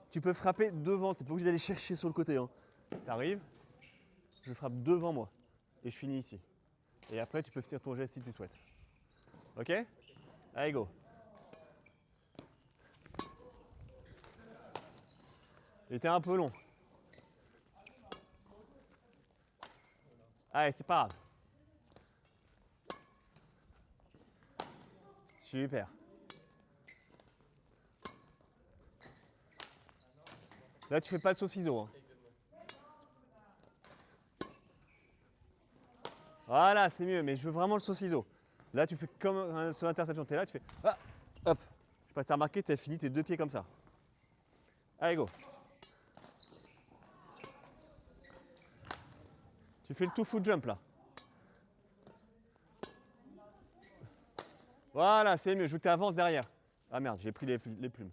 Tu peux frapper devant, tu n'es pas obligé d'aller chercher sur le côté. Hein. Tu arrives, je frappe devant moi et je finis ici. Et après, tu peux finir ton geste si tu souhaites. Ok? Allez, go. Il était un peu long. Allez, c'est pas grave. Super. Là, tu fais pas le saut ciseau. Hein. Voilà, c'est mieux, mais je veux vraiment le saut ciseau. Là, tu fais comme un saut d'interception. Tu es là, tu fais hop. Je sais pas si tu as remarqué, tu as fini tes deux pieds comme ça. Allez, go. Tu fais le two foot jump là. Voilà, c'est mieux. Je veux que tu avances derrière. Ah merde, j'ai pris les plumes.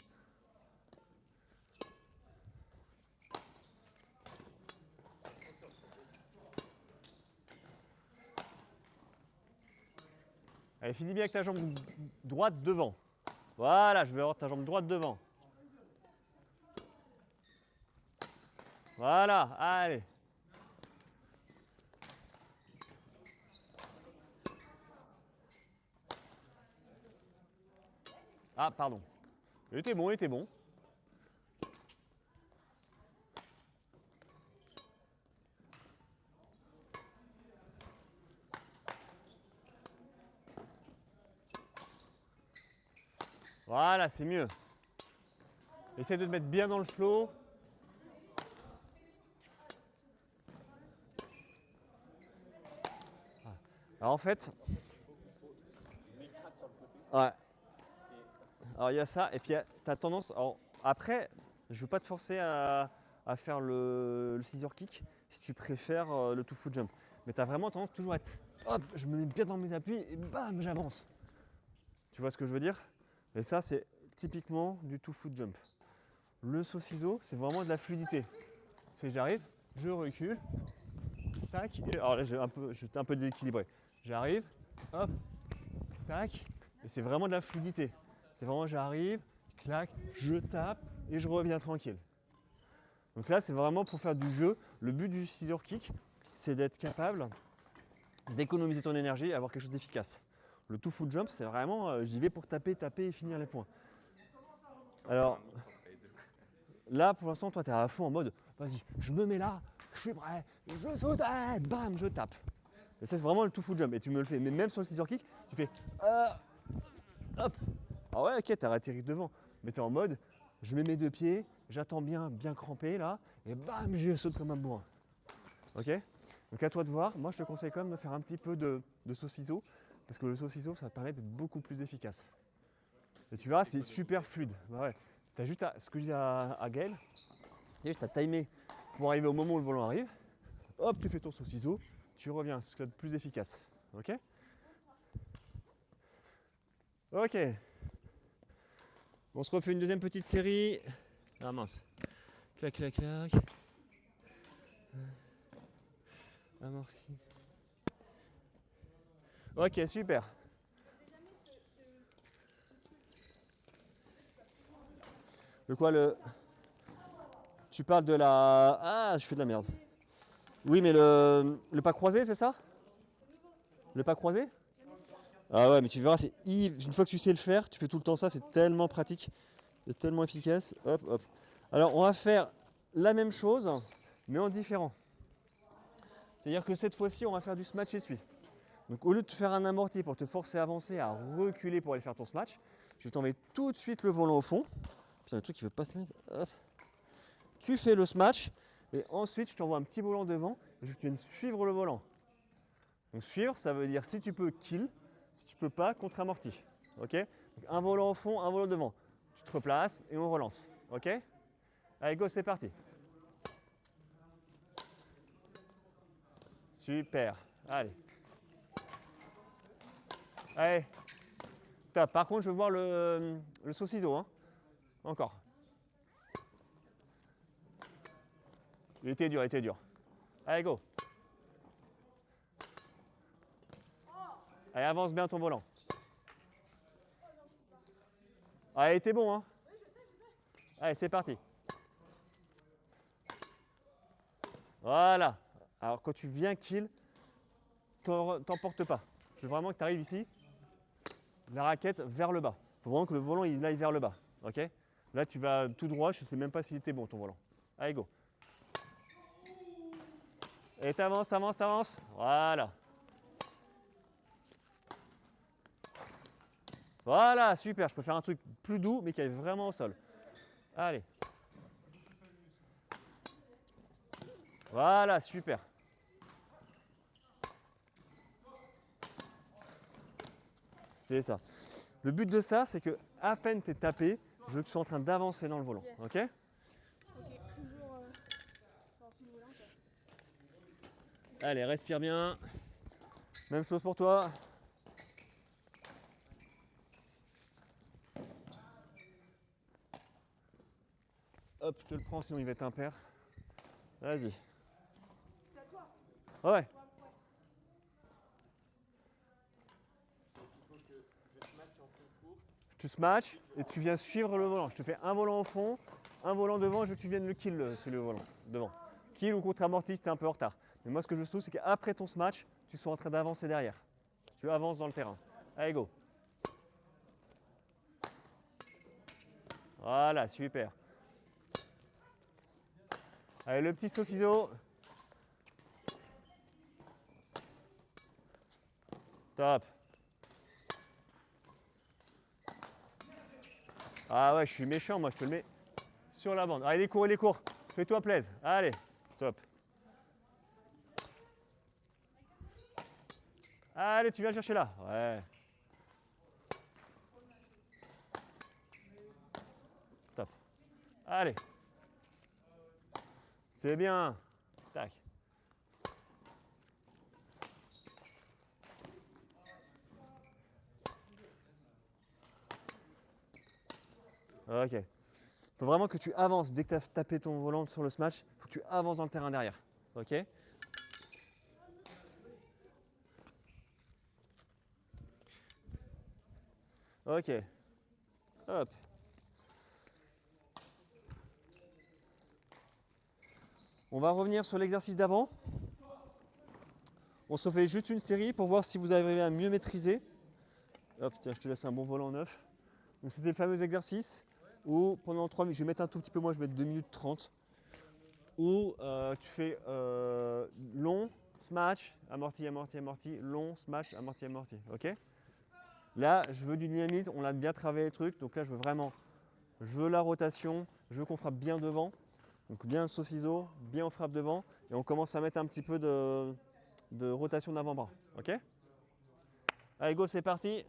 Allez, finis bien avec ta jambe droite devant. Voilà, je veux avoir ta jambe droite devant. Voilà, allez. Ah, pardon. Il était bon, il était bon. Voilà, c'est mieux. Essaye de te mettre bien dans le flow. Alors en fait, ouais. Alors il y a ça, et puis tu as tendance. Alors, après, je ne veux pas te forcer à faire le scissor kick si tu préfères le two foot jump. Mais tu as vraiment tendance toujours à être hop, je me mets bien dans mes appuis et bam, j'avance. Tu vois ce que je veux dire? Et ça, c'est typiquement du two foot jump. Le saut ciseau, c'est vraiment de la fluidité. C'est j'arrive, je recule, tac, et alors là j'étais un peu déséquilibré. J'arrive, hop, tac, et c'est vraiment de la fluidité. C'est vraiment j'arrive, clac, je tape et je reviens tranquille. Donc là, c'est vraiment pour faire du jeu. Le but du scissor kick, c'est d'être capable d'économiser ton énergie et avoir quelque chose d'efficace. Le two foot jump, c'est vraiment j'y vais pour taper, taper et finir les points. Alors là, pour l'instant, toi, tu es à fond en mode vas-y, je me mets là, je suis prêt, je saute, bam, je tape. Et ça, c'est vraiment le two foot jump. Et tu me le fais. Mais même sur le scissor kick, tu fais hop. Ah ouais, ok, t'as atterri devant. Mais t'es en mode, je mets mes deux pieds, j'attends bien crampé là, et bam, je saute comme un bourrin. Ok? Donc à toi de voir. Moi, je te conseille quand même de faire un petit peu de saut ciseau, parce que le saut ciseau, ça va te permettre d'être beaucoup plus efficace. Et tu verras, c'est super fluide. Bah ouais. T'as juste ce que je dis à Gaël, t'as juste à timer pour arriver au moment où le volant arrive. Hop, tu fais ton saut ciseau, tu reviens, c'est ce qu'il y a de plus efficace. Ok? Ok. On se refait une deuxième petite série. Ah mince. Clac, clac, clac. Amorti. Ok, super. Le quoi le... Tu parles de la... Ah, je fais de la merde. Oui, mais le pas croisé, c'est ça? Le pas croisé? Ah ouais, mais tu verras, une fois que tu sais le faire, tu fais tout le temps ça, c'est tellement pratique, c'est tellement efficace. Hop, hop. Alors, on va faire la même chose, mais en différent. C'est-à-dire que cette fois-ci, on va faire du smash essuie. Donc, au lieu de te faire un amorti pour te forcer à avancer, à reculer pour aller faire ton smash, je vais t'envoyer tout de suite le volant au fond. Putain, le truc qui veut pas se mettre. Hop. Tu fais le smash, et ensuite, je t'envoie un petit volant devant, et je te viens suivre le volant. Donc, suivre, ça veut dire si tu peux, kill. Si tu peux pas, contre-amorti. Ok? Donc, un volant au fond, un volant devant. Tu te replaces et on relance. Ok? Allez, go, c'est parti. Super. Allez. Allez. Top. Par contre, je veux voir le saut ciseau. Hein. Encore. Il était dur, il était dur. Allez, go. Allez, avance bien ton volant. Allez, t'es bon, hein? Allez, c'est parti. Voilà. Alors, quand tu viens kill, t'emportes pas. Je veux vraiment que tu arrives ici, la raquette vers le bas. Il faut vraiment que le volant il aille vers le bas. Ok? Là, tu vas tout droit. Je ne sais même pas s'il était bon ton volant. Allez, go. Et t'avances, t'avances, t'avances. Voilà. Voilà, super. Je peux faire un truc plus doux, mais qui aille vraiment au sol. Allez. Voilà, super. C'est ça. Le but de ça, c'est que à peine tu es tapé, je veux que tu sois en train d'avancer dans le volant. Yes. Ok? Ok, toujours dans le volant. Allez, respire bien. Même chose pour toi. Hop, je te le prends, sinon il va être impair. Vas-y. C'est à toi. Ouais. Tu smash et tu viens suivre le volant. Je te fais un volant au fond, un volant devant, je veux que tu viennes le kill sur le volant devant. Kill ou contre-amorti si tu es un peu en retard. Mais moi ce que je trouve c'est qu'après ton smash, tu sois en train d'avancer derrière. Tu avances dans le terrain. Allez go. Voilà, super. Allez, le petit saut ciseau. Top. Ah ouais, je suis méchant, moi je te le mets sur la bande. Allez, il est court. Fais-toi plaisir. Allez, stop. Allez, tu viens le chercher là. Ouais. Top. Allez. C'est bien. Tac. Ok. Faut vraiment que tu avances. Dès que tu as tapé ton volant sur le smash, faut que tu avances dans le terrain derrière. Ok. Ok. Hop. On va revenir sur l'exercice d'avant. On se refait juste une série pour voir si vous arrivez à mieux maîtriser. Hop, tiens, je te laisse un bon volant neuf. Donc c'était le fameux exercice où pendant 3 minutes, je vais mettre un tout petit peu moins, je vais mettre 2 minutes 30, où tu fais long, smash, amorti, amorti, amorti, long, smash, amorti, amorti. Ok. Là, je veux du dynamisme, on a bien travaillé les trucs, donc là, je veux la rotation, je veux qu'on frappe bien devant, donc bien sauciseau, bien on frappe devant, et on commence à mettre un petit peu de rotation d'avant-bras. Ok. Allez, go, c'est parti.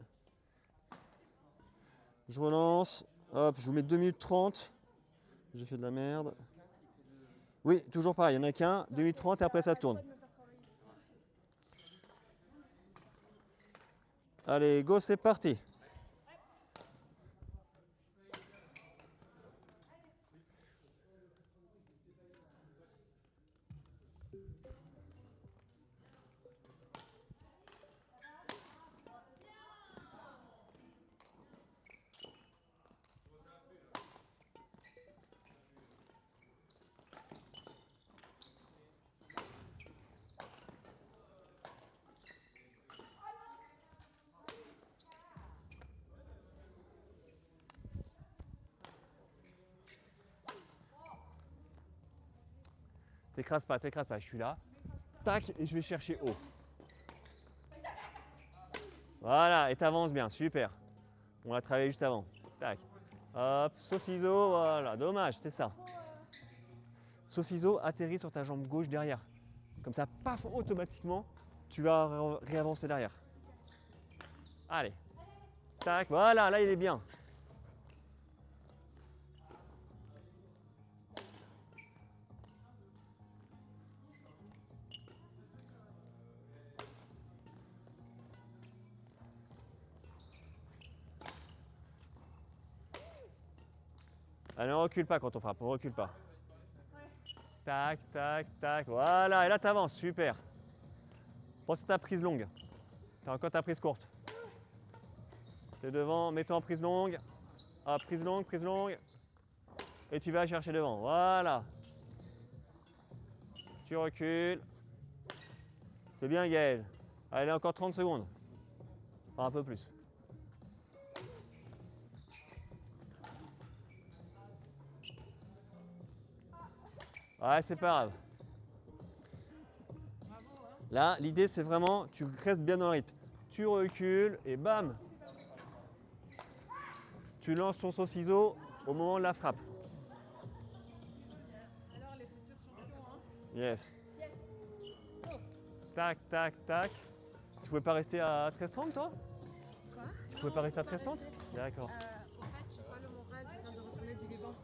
Je relance. Hop, je vous mets 2 minutes 30. J'ai fait de la merde. Oui, toujours pareil, il n'y en a qu'un. 2 minutes 30 et après ça tourne. Allez, go, c'est parti. T'écrases pas, je suis là. Tac, et je vais chercher haut. Voilà, et t'avances bien, super. On l'a travaillé juste avant. Tac. Hop, sauciseau, voilà, dommage, c'était ça. Sauciseau atterrit sur ta jambe gauche derrière. Comme ça, paf, automatiquement, tu vas réavancer derrière. Allez. Tac, voilà, là il est bien. Allez, on recule pas quand on frappe, on recule pas. Tac, tac, tac, voilà, et là t'avances, super. Pense à ta prise longue. T'as encore ta prise courte. T'es devant, mets-toi en prise longue. Ah, prise longue, prise longue. Et tu vas chercher devant, voilà. Tu recules. C'est bien Gaël. Allez, encore 30 secondes. Enfin, un peu plus. Ouais, c'est pas grave. Là, l'idée, c'est vraiment, tu restes bien dans le rythme. Tu recules et bam. Tu lances ton sauciseau au moment de la frappe. Alors, les futurs champions, hein. Yes. Tac, tac, tac. Tu pouvais pas rester à 13h30, toi? Quoi? Tu pouvais pas rester à 13h30? D'accord. En fait, j'ai pas le moral, je viens de retourner du Liban.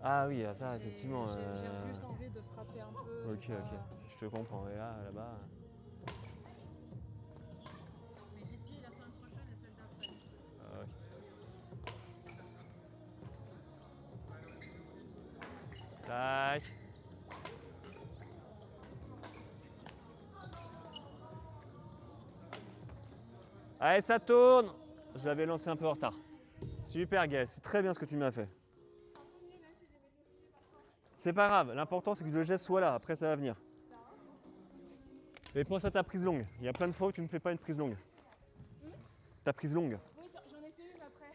Ah oui, ça, effectivement. J'ai juste envie de frapper un peu. Ok, ok. Je te comprends. Et là, là-bas. Mais j'y suis la semaine prochaine et celle d'après. Ok. Tac. Allez, ça tourne. Je l'avais lancé un peu en retard. Super, Gaël. C'est très bien ce que tu m'as fait. C'est pas grave. L'important, c'est que le geste soit là. Après, ça va venir. Et pense à ta prise longue. Il y a plein de fois où tu ne fais pas une prise longue. Ta prise longue. Oui, j'en ai fait une après.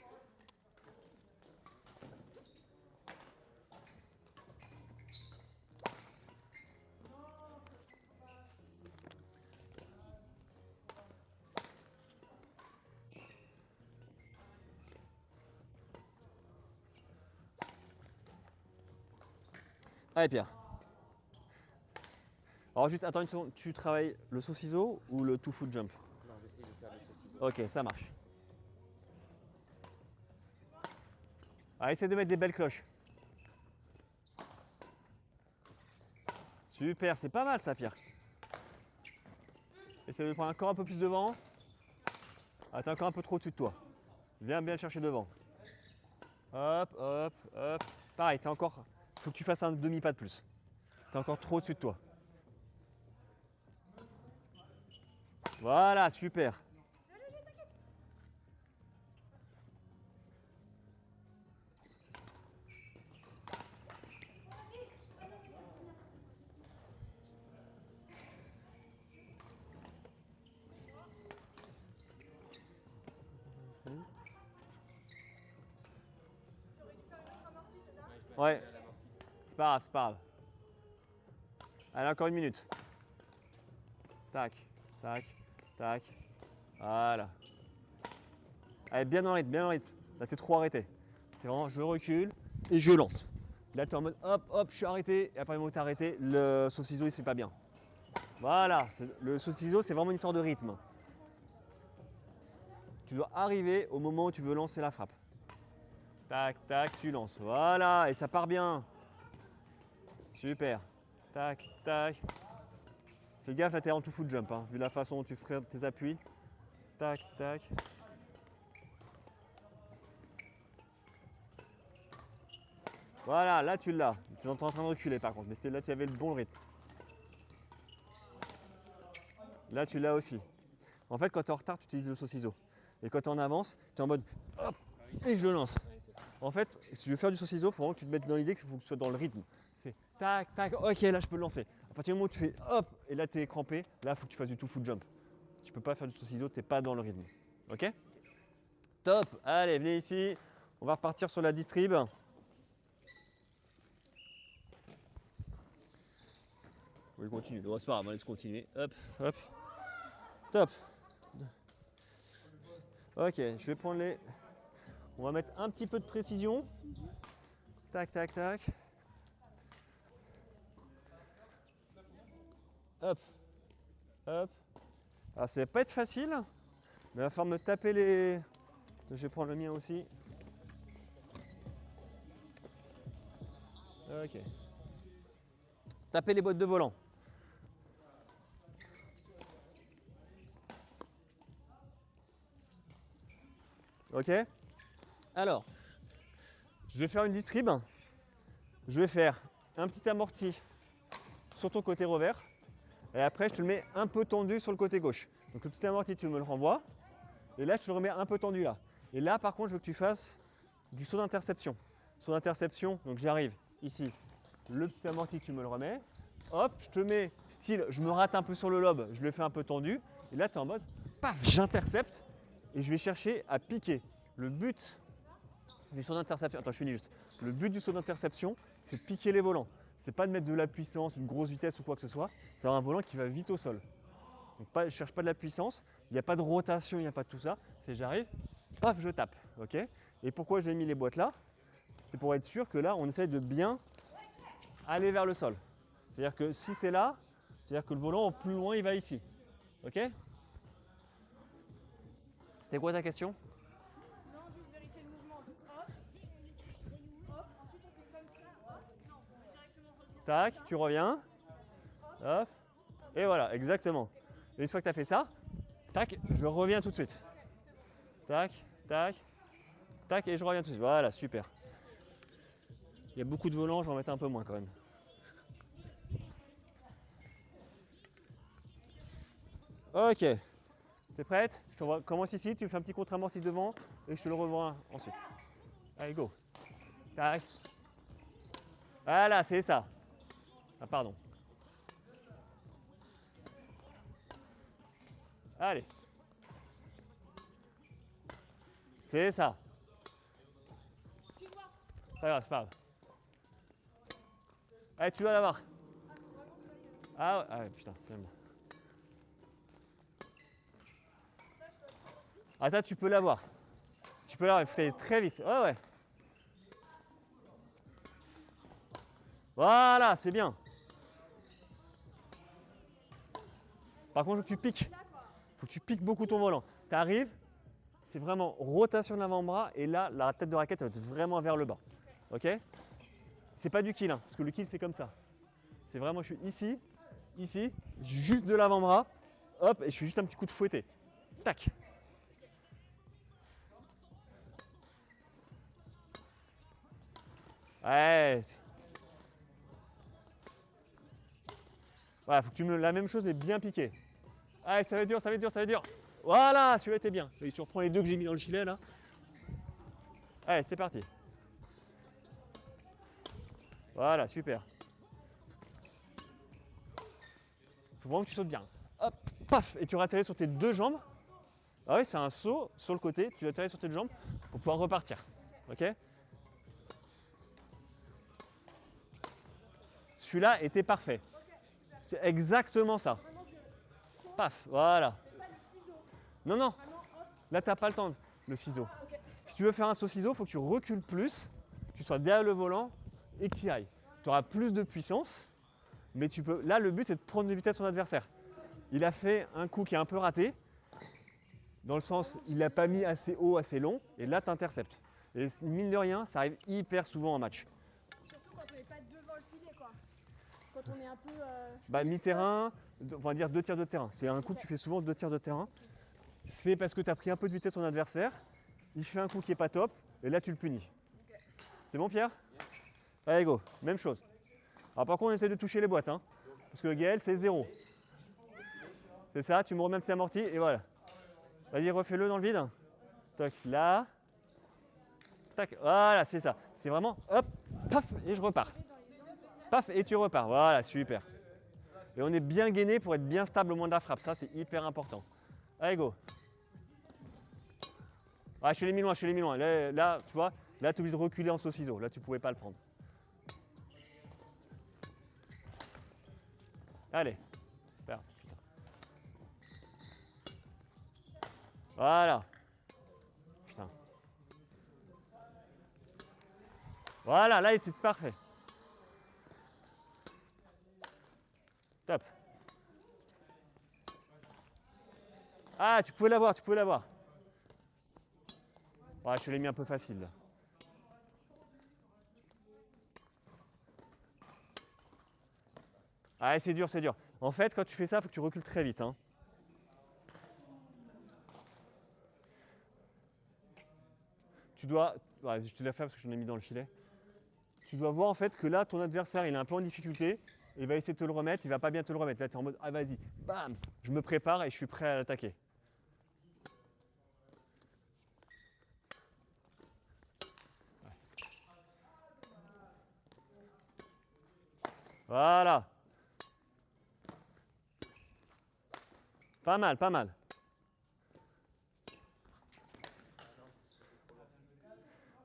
Allez Pierre. Alors juste, attends une seconde, tu travailles le saut ciseau ou le two foot jump? Non, j'essaye de faire le saucisson. Ok, ça marche. Ah, essaie de mettre des belles cloches. Super, c'est pas mal ça Pierre. Essaie de prendre encore un peu plus devant. Ah, t'es encore un peu trop au-dessus de toi. Viens bien le chercher devant. Hop, hop, hop. Pareil, t'es encore. Faut que tu fasses un demi-pas de plus. T'es encore trop au-dessus de toi. Voilà, super. Ouais, c'est pas grave, c'est pas grave. Allez, encore une minute. Tac, tac, tac. Voilà. Allez, bien dans le rythme, bien dans le rythme. Là, t'es trop arrêté. C'est vraiment, je recule et je lance. Là, t'es en mode hop, hop, je suis arrêté. Et après, le moment où t'es arrêté, le saut ciseau, il se fait pas bien. Voilà, le saut ciseau, c'est vraiment une histoire de rythme. Tu dois arriver au moment où tu veux lancer la frappe. Tac, tac, tu lances. Voilà, et ça part bien. Super. Tac, tac. Fais gaffe, là, t'es en two foot jump, hein, vu la façon dont tu ferais tes appuis. Tac, tac. Voilà, là, tu l'as. Tu es en train de reculer, par contre, mais là, tu avais le bon rythme. Là, tu l'as aussi. En fait, quand tu es en retard, tu utilises le saut ciseau. Et quand tu es en avance, tu es en mode hop, et je lance. En fait, si tu veux faire du saut ciseau, il faut vraiment que tu te mettes dans l'idée qu'il faut que tu sois dans le rythme. C'est tac, tac, ok, là je peux le lancer. À partir du moment où tu fais hop, et là tu es crampé, là il faut que tu fasses du two foot jump. Tu peux pas faire du saut ciseau, tu n'es pas dans le rythme. Ok? Top, allez, venez ici. On va repartir sur la distrib. Oui, continue, non, c'est pas grave, on laisse continuer. Hop, hop. Top. Ok, je vais prendre les. On va mettre un petit peu de précision. Tac, tac, tac. Hop, hop. Alors ça va pas être facile, mais il va falloir me taper les. Je vais prendre le mien aussi. Ok. Taper les boîtes de volant. Ok. Alors, je vais faire une distrib. Je vais faire un petit amorti sur ton côté revers. Et après, je te le mets un peu tendu sur le côté gauche. Donc le petit amorti, tu me le renvoies. Et là, je te le remets un peu tendu là. Et là, par contre, je veux que tu fasses du saut d'interception. Saut d'interception, donc j'arrive ici. Le petit amorti, tu me le remets. Hop, je te mets style, je me rate un peu sur le lobe, je le fais un peu tendu. Et là, tu es en mode, paf, j'intercepte. Et je vais chercher à piquer. Le but du saut d'interception, attends, je finis juste. Le but du saut d'interception, c'est de piquer les volants. C'est pas de mettre de la puissance, une grosse vitesse ou quoi que ce soit. C'est un volant qui va vite au sol. Donc je ne cherche pas de la puissance, il n'y a pas de rotation, il n'y a pas de tout ça. C'est j'arrive, paf, je tape. Ok. Et pourquoi j'ai mis les boîtes là? C'est pour être sûr que là, on essaye de bien aller vers le sol. C'est-à-dire que si c'est là, c'est-à-dire que le volant, plus loin, il va ici. Ok? C'était quoi ta question? Non, juste vérifier le mouvement. Donc hop, hop, ensuite on fait comme ça, hop, non, directement revenir. Tac, tu reviens. Hop. Et voilà, exactement. Et une fois que tu as fait ça, tac, je reviens tout de suite. Tac, tac, tac, et je reviens tout de suite. Voilà, super. Il y a beaucoup de volants, je vais en mettre un peu moins quand même. Ok. T'es prête? Je te commence ici, tu me fais un petit contre-amorti devant et je te le revois ensuite. Allez, go. Tac. Voilà, c'est ça. Ah, pardon. Allez. C'est ça. C'est pas grave, c'est pas grave. Allez, tu dois l'avoir. Ah ouais, ah ouais, putain, c'est bon. Ah ça, tu peux l'avoir. Tu peux l'avoir, il faut aller très vite. Ouais, ouais. Voilà, c'est bien. Par contre, il faut que tu piques. Il faut que tu piques beaucoup ton volant. Tu arrives, c'est vraiment rotation de l'avant-bras et là, la tête de raquette va être vraiment vers le bas. Ok? C'est pas du kill, hein, parce que le kill, c'est comme ça. C'est vraiment, je suis ici, ici, juste de l'avant-bras, hop, et je fais juste un petit coup de fouetté. Tac. Ouais. Voilà, faut que tu me la même chose mais bien piqué. Allez, ça va être dur, ça va être dur, ça va être dur. Voilà, celui-là était bien. Et tu reprends les deux que j'ai mis dans le filet là. Allez, c'est parti. Voilà, super. Faut vraiment que tu sautes bien. Hop, paf, et tu atterris sur tes deux jambes. Ah oui, c'est un saut sur le côté, tu atterris sur tes deux jambes pour pouvoir repartir. Ok? Celui-là était parfait. C'est exactement ça. Paf, voilà. Non, non. Là, tu n'as pas le temps, le ciseau. Si tu veux faire un saut ciseau, il faut que tu recules plus, que tu sois derrière le volant et que tu y ailles. Tu auras plus de puissance, mais tu peux. Là, le but, c'est de prendre de vitesse son adversaire. Il a fait un coup qui est un peu raté, dans le sens, il n'a pas mis assez haut, assez long, et là, tu interceptes. Et mine de rien, ça arrive hyper souvent en match. Surtout quand on n'est pas devant le filet, quoi. Quand on est un peu. Mi-terrain, on va dire 2 tiers de terrain. C'est un coup que tu fais souvent 2 tiers de terrain. C'est parce que tu as pris un peu de vitesse son adversaire, il fait un coup qui n'est pas top, et là tu le punis. C'est bon Pierre? Allez go, même chose. Alors par contre on essaie de toucher les boîtes, hein, parce que Gaël c'est 0. C'est ça, tu me remets un petit amorti et voilà. Vas-y refais-le dans le vide. Toc, là. Tac, voilà c'est ça. C'est vraiment hop, paf, et je repars. Paf, et tu repars, voilà super. Et on est bien gainé pour être bien stable au moment de la frappe, ça c'est hyper important. Allez go. Ah, je l'ai mis loin, je l'ai mis loin. Là, tu vois, là tu es obligé de reculer en saut ciseau. Là tu pouvais pas le prendre. Allez. Super. Voilà. Putain. Voilà, là c'est parfait. Top. Ah, tu pouvais l'avoir, tu pouvais l'avoir. Ouais, je te l'ai mis un peu facile là. Ah, c'est dur, c'est dur. En fait, quand tu fais ça, il faut que tu recules très vite. Hein. Tu dois. Ouais, je te l'ai fait parce que je l'ai mis dans le filet. Tu dois voir en fait que là, ton adversaire, il est un peu en difficulté. Il va essayer de te le remettre, il va pas bien te le remettre. Là, tu es en mode, ah vas-y, bam, je me prépare et je suis prêt à l'attaquer. Voilà. Pas mal, pas mal.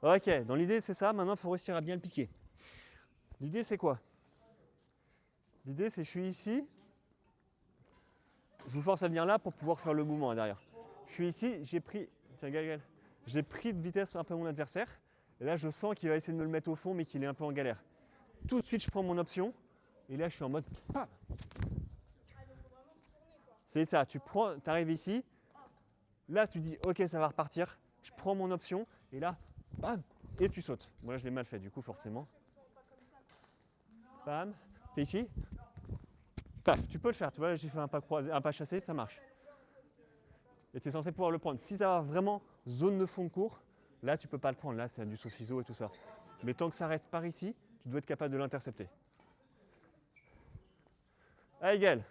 Ok, donc l'idée c'est ça, maintenant il faut réussir à bien le piquer. L'idée c'est quoi? L'idée c'est je suis ici, je vous force à venir là pour pouvoir faire le mouvement derrière. Je suis ici, j'ai pris, tiens Gaël, j'ai pris de vitesse un peu mon adversaire, et là je sens qu'il va essayer de me le mettre au fond mais qu'il est un peu en galère. Tout de suite je prends mon option, et là je suis en mode, pam. C'est ça, tu arrives ici, là tu dis ok ça va repartir, je prends mon option, et là, bam, et tu sautes. Moi je l'ai mal fait du coup forcément. Bam, t'es ici, paf, tu peux le faire, tu vois, j'ai fait un pas croisé, un pas chassé, ça marche. Et tu es censé pouvoir le prendre. Si ça va vraiment zone de fond de cours, là tu peux pas le prendre, là c'est du saut ciseau et tout ça. Mais tant que ça reste par ici, tu dois être capable de l'intercepter. Allez Gaël,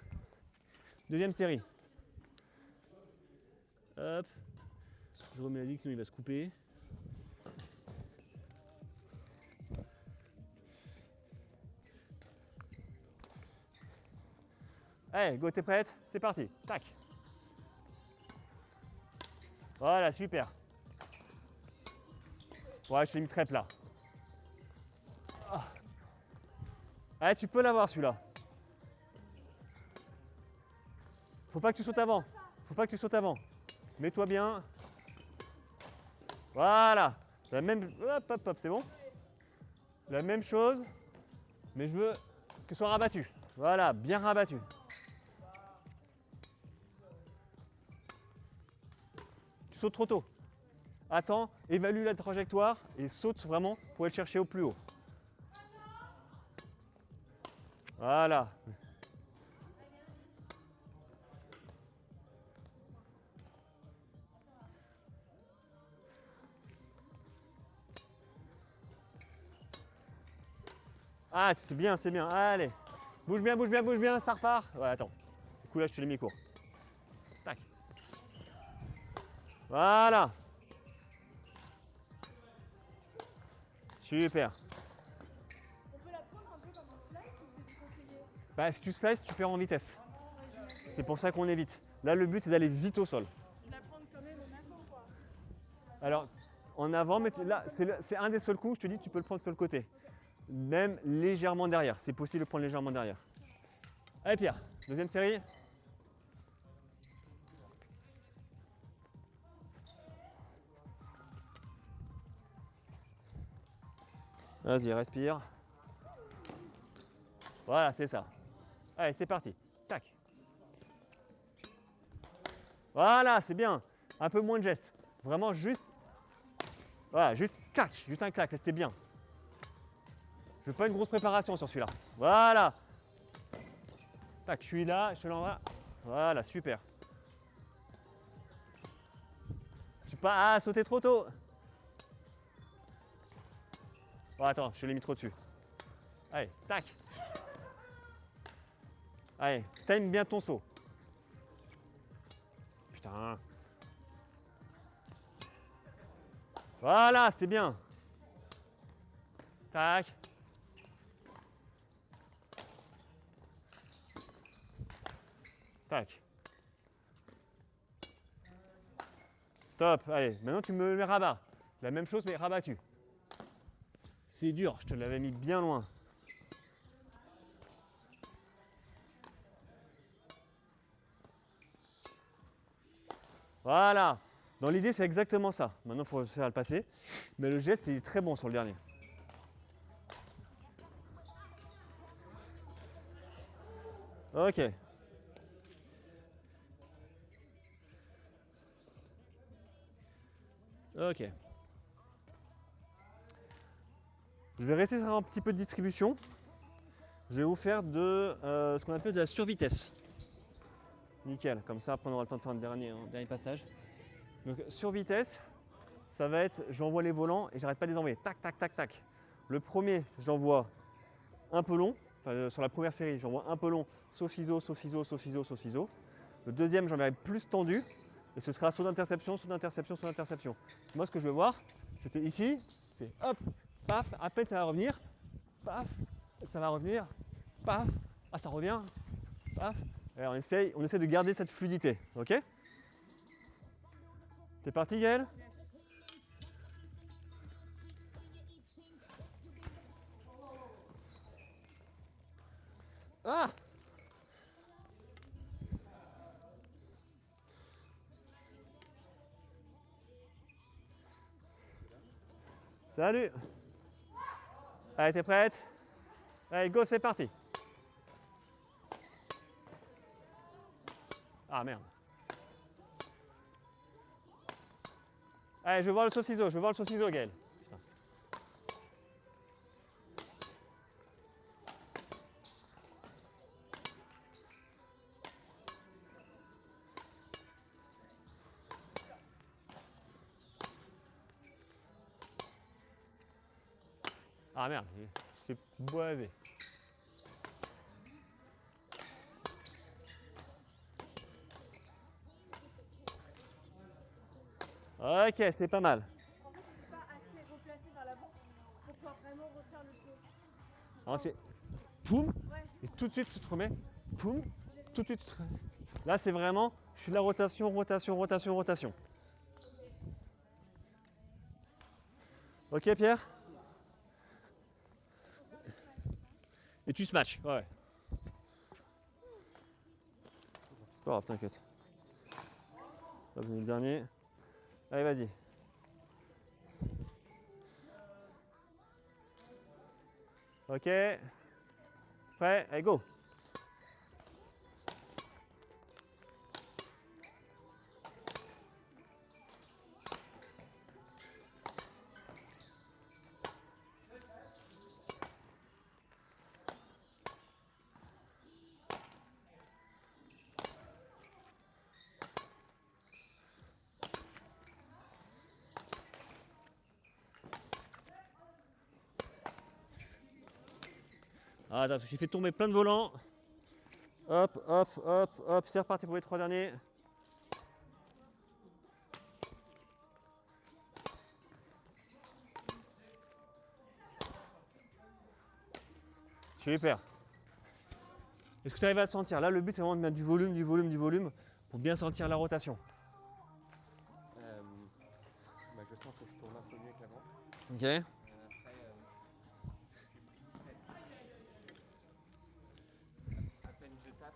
deuxième série. Hop, je remets la digue sinon il va se couper. Allez, go, t'es prête? C'est parti. Tac. Voilà, super. Ouais, je t'ai mis très plat. Ah. Allez, tu peux l'avoir celui-là. Faut pas que tu sautes avant. Faut pas que tu sautes avant. Mets-toi bien. Voilà. La même. Hop, hop, hop, c'est bon. La même chose. Mais je veux que ce soit rabattu. Voilà, bien rabattu. Tu sautes trop tôt. Attends, évalue la trajectoire et saute vraiment pour aller chercher au plus haut. Voilà. Ah, c'est bien, c'est bien. Allez. Bouge bien, bouge bien, bouge bien, ça repart. Ouais, attends. Du coup, là, je te l'ai mis court. Tac. Voilà. Super. On peut la prendre un peu comme un slice ou c'est déconseillé? Bah, si tu slices, tu perds en vitesse. C'est pour ça qu'on évite. Là, le but, c'est d'aller vite au sol. De la prendre quand même en avant, quoi. Alors, en avant, mais là, c'est un des seuls coups, je te dis, tu peux le prendre sur le côté. Même légèrement derrière. C'est possible de prendre légèrement derrière. Allez, Pierre, deuxième série. Vas-y, respire. Voilà, c'est ça. Allez, c'est parti. Tac. Voilà, c'est bien. Un peu moins de gestes. Vraiment juste. Voilà, juste clac, juste un clac. Là, c'était bien. Je veux pas une grosse préparation sur celui-là. Voilà. Tac, je suis là, je te l'envoie. Voilà, super. Tu pas à sauter trop tôt. Oh, attends, je l'ai mis trop dessus. Allez, tac. Allez, time bien ton saut. Putain. Voilà, c'est bien. Tac. Tac. Top. Allez, maintenant tu me le rabats. La même chose mais rabattu. C'est dur, je te l'avais mis bien loin. Voilà. Dans l'idée, c'est exactement ça. Maintenant, il faut réussir à le passer. Mais le geste, il est très bon sur le dernier. Ok. Ok. Je vais rester sur un petit peu de distribution. Je vais vous faire de ce qu'on appelle de la survitesse. Nickel. Comme ça, après, on aura le temps de faire un dernier passage. Donc, survitesse, ça va être, j'envoie les volants et j'arrête pas de les envoyer. Tac, tac, tac, tac. Le premier, j'envoie un peu long. Enfin, sur la première série, j'envoie un peu long, saut ciseau, saut ciseau, saut ciseau, saut ciseau. Le deuxième, j'enverrai plus tendu. Et ce sera saut d'interception, saut d'interception, saut d'interception. Moi, ce que je veux voir, c'était ici, c'est hop, paf, à peine ça va revenir, paf, ça va revenir, paf, ah ça revient, paf. Et on essaie de garder cette fluidité, ok? T'es parti, Gaël? Ah! Salut! Allez, t'es prête? Allez, go, c'est parti! Ah merde! Allez, je veux voir le saut-ciseau, Gaël. Putain. Ah merde, je t'ai boisé. Ok, c'est pas mal. En fait, je suis pas assez replacé vers l'avant pour pouvoir vraiment refaire le saut. Alors, c'est poum, Ouais. et tout de suite tu te remets, poum, tout de suite tu te remets. Là, c'est vraiment, je suis de la rotation, rotation, rotation, rotation. Ok, Pierre? Et tu smatches, ouais. C'est pas grave, t'inquiète. Pas venu le dernier. Allez, vas-y. Ok. Prêt? Allez, go! Ah, attends, j'ai fait tomber plein de volants. Hop, hop, hop, hop, c'est reparti pour les 3 derniers. Super. Est-ce que tu arrives à le sentir? Là, le but, c'est vraiment de mettre du volume, du volume, du volume pour bien sentir la rotation. Je sens que je tourne un peu mieux qu'avant. Ok. Après, à peine je tape,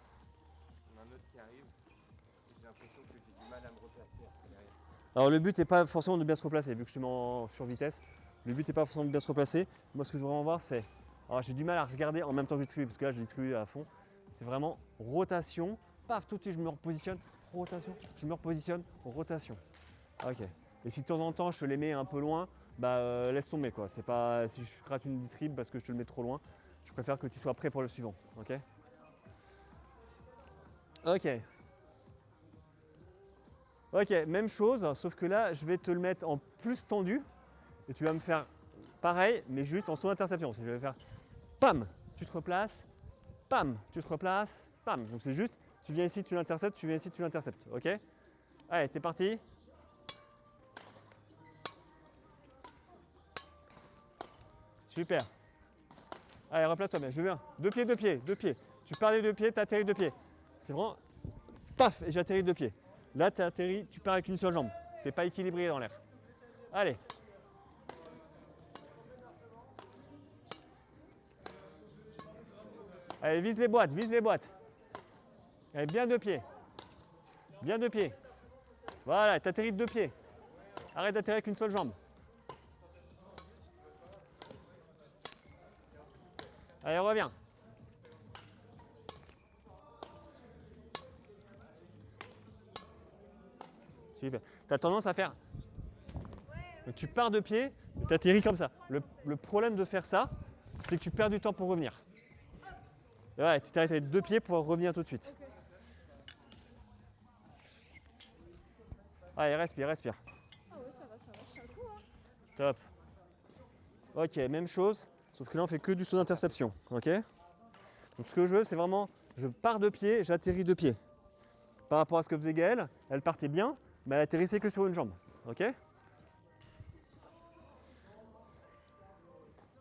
on a un autre qui arrive et j'ai l'impression que j'ai du mal à me replacer après derrière. Alors, le but n'est pas forcément de bien se replacer, vu que je te mets en sur vitesse. Le but n'est pas forcément de bien se replacer. Moi, ce que je voudrais en voir, c'est. Alors, j'ai du mal à regarder en même temps que je distribue, parce que là, je distribue à fond. C'est vraiment rotation. Paf, tout de suite, je me repositionne. Rotation. Je me repositionne. Rotation. Ok. Et si de temps en temps, je te les mets un peu loin, bah laisse tomber quoi. C'est pas si je rate une distrib parce que je te le mets trop loin. Je préfère que tu sois prêt pour le suivant. Ok. Ok. Ok, même chose, sauf que là, je vais te le mettre en plus tendu. Et tu vas me faire pareil, mais juste en saut d'interception. Je vais faire pam, tu te replaces, pam, tu te replaces, pam. Donc c'est juste, tu viens ici, tu l'interceptes, tu viens ici, tu l'interceptes. Ok. Allez, t'es parti. Super. Allez, replace-toi bien. Je viens. Deux pieds, deux pieds, deux pieds. Tu pars des deux pieds, tu atterris deux pieds. C'est vraiment. Paf, et j'atterris deux pieds. Là, tu atterris, tu pars avec une seule jambe. Tu n'es pas équilibré dans l'air. Allez. Allez, vise les boîtes, vise les boîtes. Allez, bien deux pieds. Bien deux pieds. Voilà, tu atterris de deux pieds. Arrête d'atterrir avec une seule jambe. Allez, reviens. Super. Tu as tendance à faire. Donc, tu pars de pied et tu atterris comme ça. Le problème de faire ça, c'est que tu perds du temps pour revenir. Et ouais, tu t'arrêtes avec deux pieds pour revenir tout de suite. Allez, respire, respire. Ah ouais, ça va, je tiens le coup, hein. Top. Ok, même chose, sauf que là on fait que du saut d'interception. Ok. Donc ce que je veux, c'est vraiment, je pars de pied, j'atterris de pied. Par rapport à ce que faisait Gaëlle, elle partait bien, mais elle atterrissait que sur une jambe. Ok.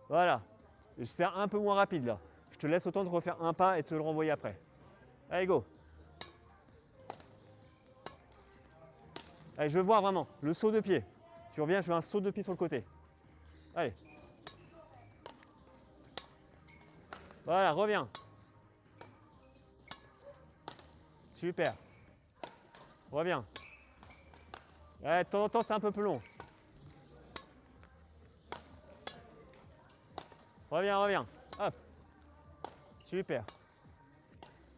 Voilà. Et je fais un peu moins rapide là. Je te laisse autant de refaire un pas et te le renvoyer après. Allez, go. Allez, je veux voir vraiment le saut de pied. Tu reviens, je veux un saut de pied sur le côté. Allez. Voilà, reviens. Super. Reviens. Ouais, de temps en temps, c'est un peu plus long. Reviens, reviens. Hop. Super.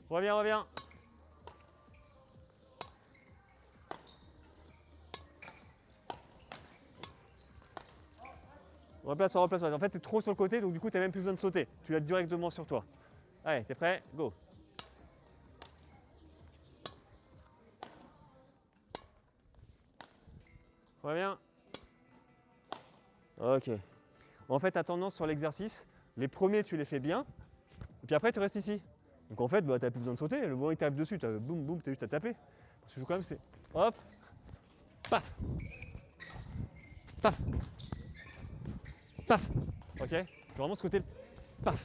Reviens, reviens. Replace-toi, replace-toi. En fait, tu es trop sur le côté, donc du coup, tu n'as même plus besoin de sauter. Tu l'as directement sur toi. Allez, t'es prêt? Go. Reviens. Ok. En fait, tu as tendance sur l'exercice, les premiers, tu les fais bien, et puis après, tu restes ici. Donc en fait, bah, tu n'as plus besoin de sauter. Le moment où il tape dessus, tu as boum, boum, tu as juste à taper. Parce que quand même, c'est hop, paf, paf, paf. Ok. Je veux vraiment ce côté, paf.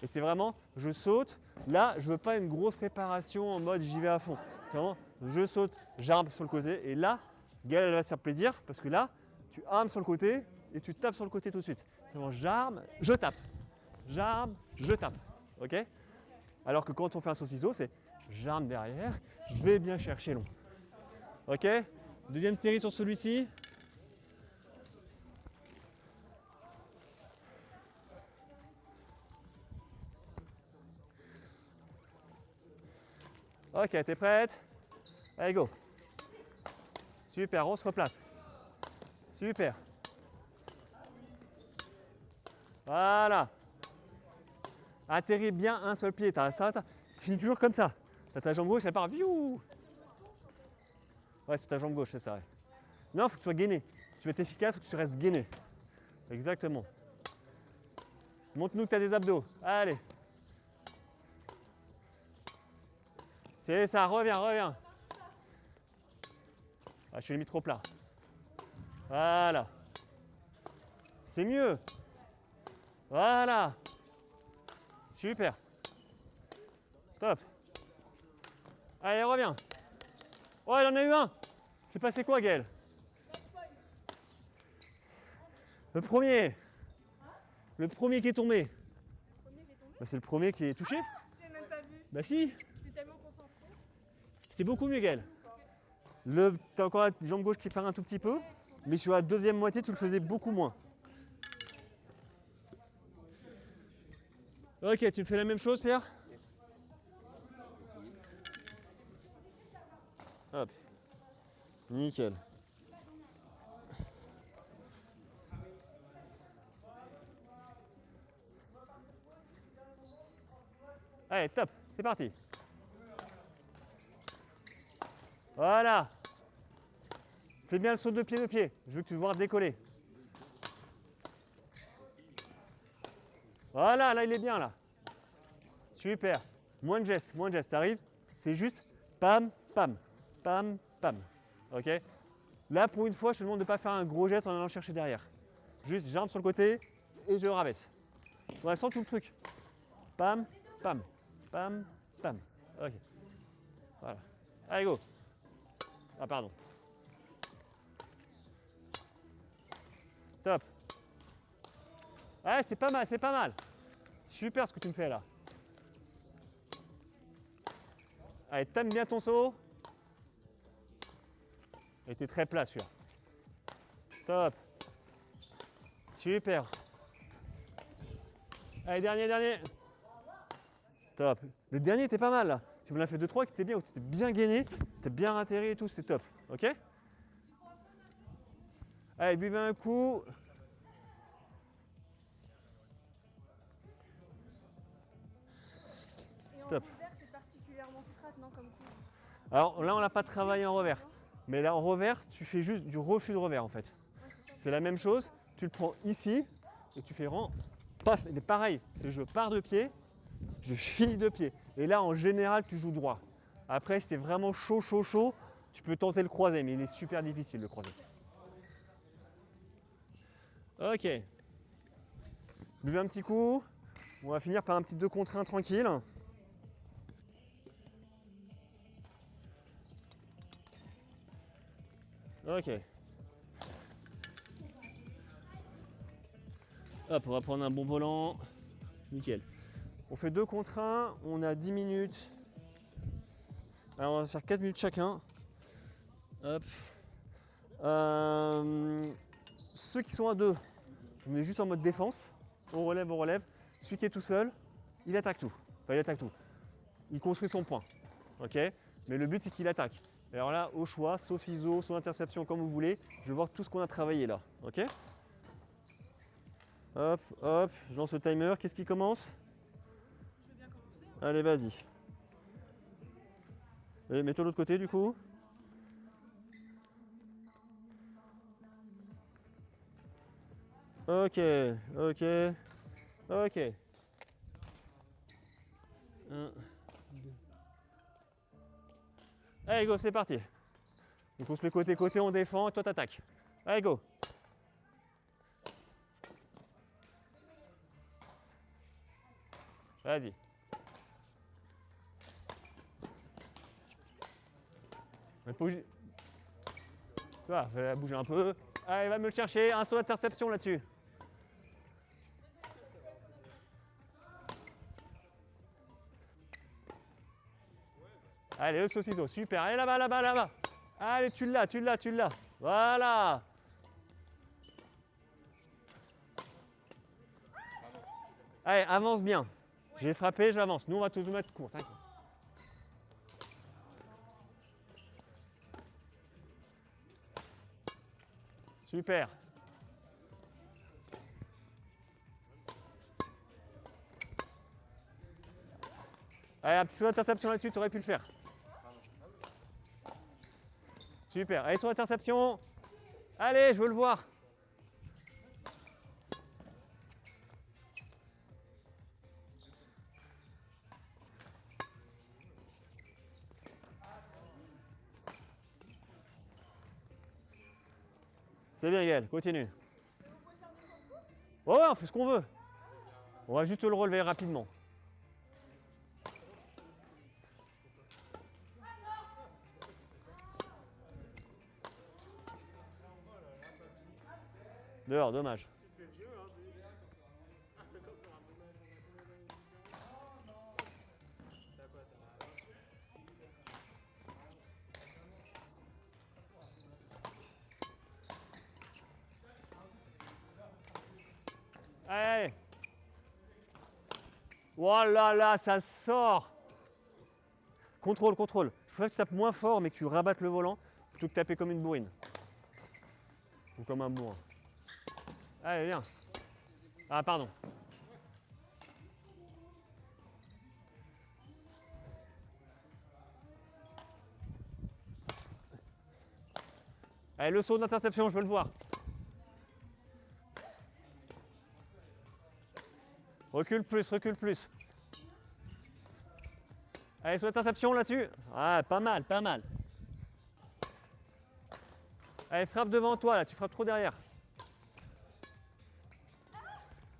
Et c'est vraiment, je saute. Là, je veux pas une grosse préparation en mode j'y vais à fond. C'est vraiment, je saute, j'arme sur le côté. Et là, Gaëlle, elle va se faire plaisir parce que là, tu armes sur le côté et tu tapes sur le côté tout de suite. C'est vraiment, j'arme, je tape. J'arme, je tape. Ok. Alors que quand on fait un saucisseau, c'est j'arme derrière, je vais bien chercher long. Ok. Deuxième série sur celui-ci. Ok, t'es prête? Allez, go. Super, on se replace. Super. Voilà. Atterris bien un seul pied. Tu finis toujours comme ça. T'as ta jambe gauche, elle part. Viou. Ouais, c'est ta jambe gauche, c'est ça. Ouais. Non, il faut que tu sois gainé. Si tu veux être efficace, il faut que tu restes gainé. Exactement. Montre-nous que tu as des abdos. Allez. C'est ça, reviens, reviens. Ah, je l'ai mis trop plat. Voilà. C'est mieux. Voilà. Super. Top. Allez, reviens. Oh, il en a eu un. C'est passé quoi, Gaël? Le premier. Le premier qui est tombé. Bah, c'est le premier qui est touché. Je l'ai même pas vu. Bah si. J'étais tellement concentrée. C'est beaucoup mieux, Gaël. T'as encore la jambe gauche qui part un tout petit peu, mais sur la deuxième moitié, tu le faisais beaucoup moins. Ok, tu me fais la même chose, Pierre? Hop. Nickel. Allez, top, c'est parti. Voilà. Fais bien le saut de pied. Je veux que tu vois décoller. Voilà, là il est bien là. Super. Moins de gestes. T'arrives, c'est juste pam, pam, pam, pam. Ok? Là pour une fois, je te demande de ne pas faire un gros geste en allant chercher derrière. Juste jambes sur le côté et je rabaisse. Ouais, sans tout le truc. Pam, pam, pam, pam. Ok. Voilà. Allez, go. Ah, pardon. Top. Ouais, c'est pas mal, c'est pas mal. Super ce que tu me fais là. Allez, t'aimes bien ton saut. Et t'es très plat celui-là. Top. Super. Allez, dernier. Top. Le dernier était pas mal là. Tu me l'as fait 2-3 qui était bien, où tu étais bien gainé, t'es bien atterri et tout, c'est top. Ok? Allez, buvez un coup. Et en Top. revers, c'est particulièrement strat, non, comme coup. Alors là, on l'a pas travaillé en revers. Mais là, en revers, tu fais juste du refus de revers en fait. Ouais, c'est ça. C'est la même chose. Tu le prends ici et tu fais rang. Paf, mais pareil, c'est je pars de pied, je finis de pied. Et là, en général, tu joues droit. Après, si t'es vraiment chaud, tu peux tenter le croisé, mais il est super difficile le croisé. Ok. Levez un petit coup. On va finir par un petit 2 contre 1 tranquille. Ok. Hop, on va prendre un bon volant. Nickel. On fait 2 contre 1, on a 10 minutes. Alors on va faire 4 minutes chacun. Hop. Ceux qui sont à 2, on est juste en mode défense. On relève. Celui qui est tout seul, il attaque tout. Enfin, il attaque tout. Il construit son point. Ok? Mais le but, c'est qu'il attaque. Et alors là, au choix, saut ciseaux, saut interception, comme vous voulez. Je vais voir tout ce qu'on a travaillé là. Ok? Hop, je lance le timer. Qu'est-ce qui commence? Je veux bien commencer. Allez, vas-y. Et mets-toi de l'autre côté du coup. Ok. 1, 2. Allez, go, c'est parti. Donc on se met côté, on défend et toi t'attaques. Allez, go. Vas-y. On va pas bouger. Tu vois, fais-la bouger un peu. Allez, va me le chercher. Un saut d'interception là-dessus. Allez, le saucisson, super. Allez, là-bas. Allez, tu l'as. Voilà. Allez, avance bien. J'ai frappé, j'avance. Nous, on va tout mettre court. Super. Allez, un petit saut d'interception là-dessus, tu aurais pu le faire. Super. Allez, sur l'interception. Allez, je veux le voir. C'est bien, Gaël. Continue. Ouais, on fait ce qu'on veut. On va juste le relever rapidement. Dehors, dommage. Allez. Oh là là, ça sort. Contrôle, contrôle. Je préfère que tu tapes moins fort mais que tu rabattes le volant plutôt que taper comme une bourrine. Ou comme un bourrin. Allez, viens. Ah, pardon. Allez, le saut d'interception, je veux le voir. Recule plus, recule plus. Allez, saut d'interception là-dessus. Ah, pas mal, pas mal. Allez, frappe devant toi, là, tu frappes trop derrière.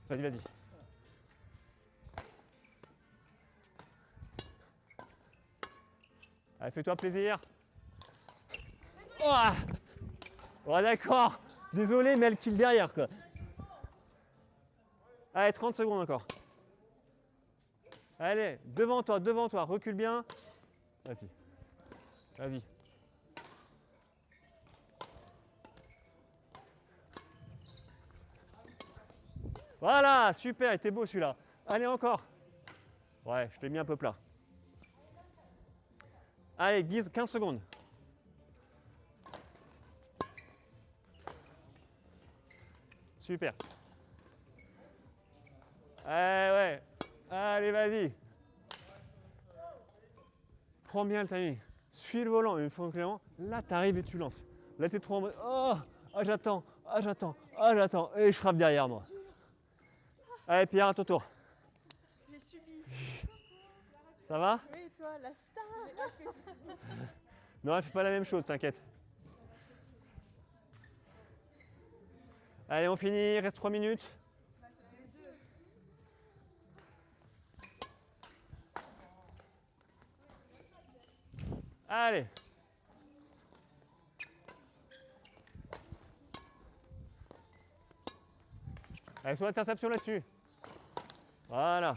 Vas-y, vas-y. Allez, fais-toi plaisir. Oh, oh d'accord. Désolé, mais elle kill derrière, quoi. Allez, 30 secondes encore. Allez, devant toi, recule bien. Vas-y. Vas-y. Voilà, super, il était beau celui-là. Allez, encore. Ouais, je t'ai mis un peu plat. Allez, Guise, 15 secondes. Super. Ouais. Allez, vas-y. Prends bien le timing. Suis le volant, une fois clairement, là, tu arrives et tu lances. Là, tu es trop en mode, oh, j'attends. Et je frappe derrière moi. Allez, Pierre, à ton tour. J'ai subi. Ça va? Oui, et toi, la star. J'ai hâte que tu subisses. Non, elle fait pas la même chose, t'inquiète. Allez, on finit, il reste 3 minutes. Allez. Allez, sur l'interception là-dessus. Voilà.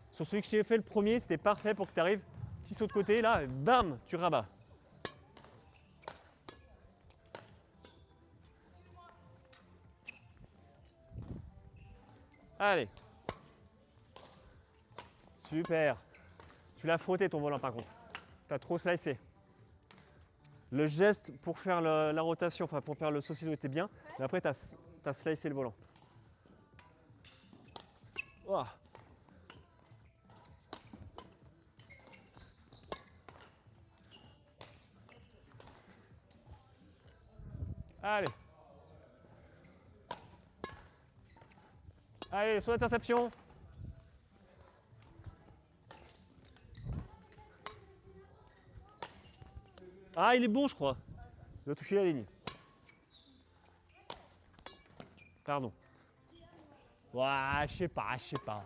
Sur celui que je t'ai fait le premier, c'était parfait pour que tu arrives. Petit saut de côté, là, et bam, tu rabats. Allez. Super. Tu l'as frotté ton volant par contre. Tu as trop slicé. Le geste pour faire la rotation, enfin pour faire le saucisson était bien, mais après tu as slicé le volant. Oh. Allez. Allez, sur l'interception. Ah, il est bon, je crois. Il doit toucher la ligne. Pardon. Ouah, je sais pas.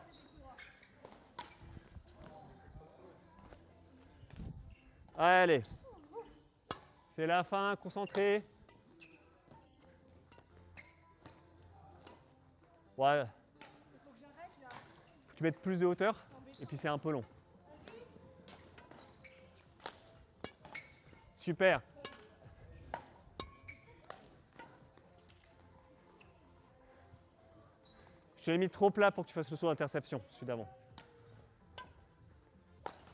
Allez. C'est la fin, concentré. Ouais. Faut que j'arrête là. Faut que tu mettes plus de hauteur et puis c'est un peu long. Super. Je te l'ai mis trop plat pour que tu fasses le saut d'interception, celui d'avant.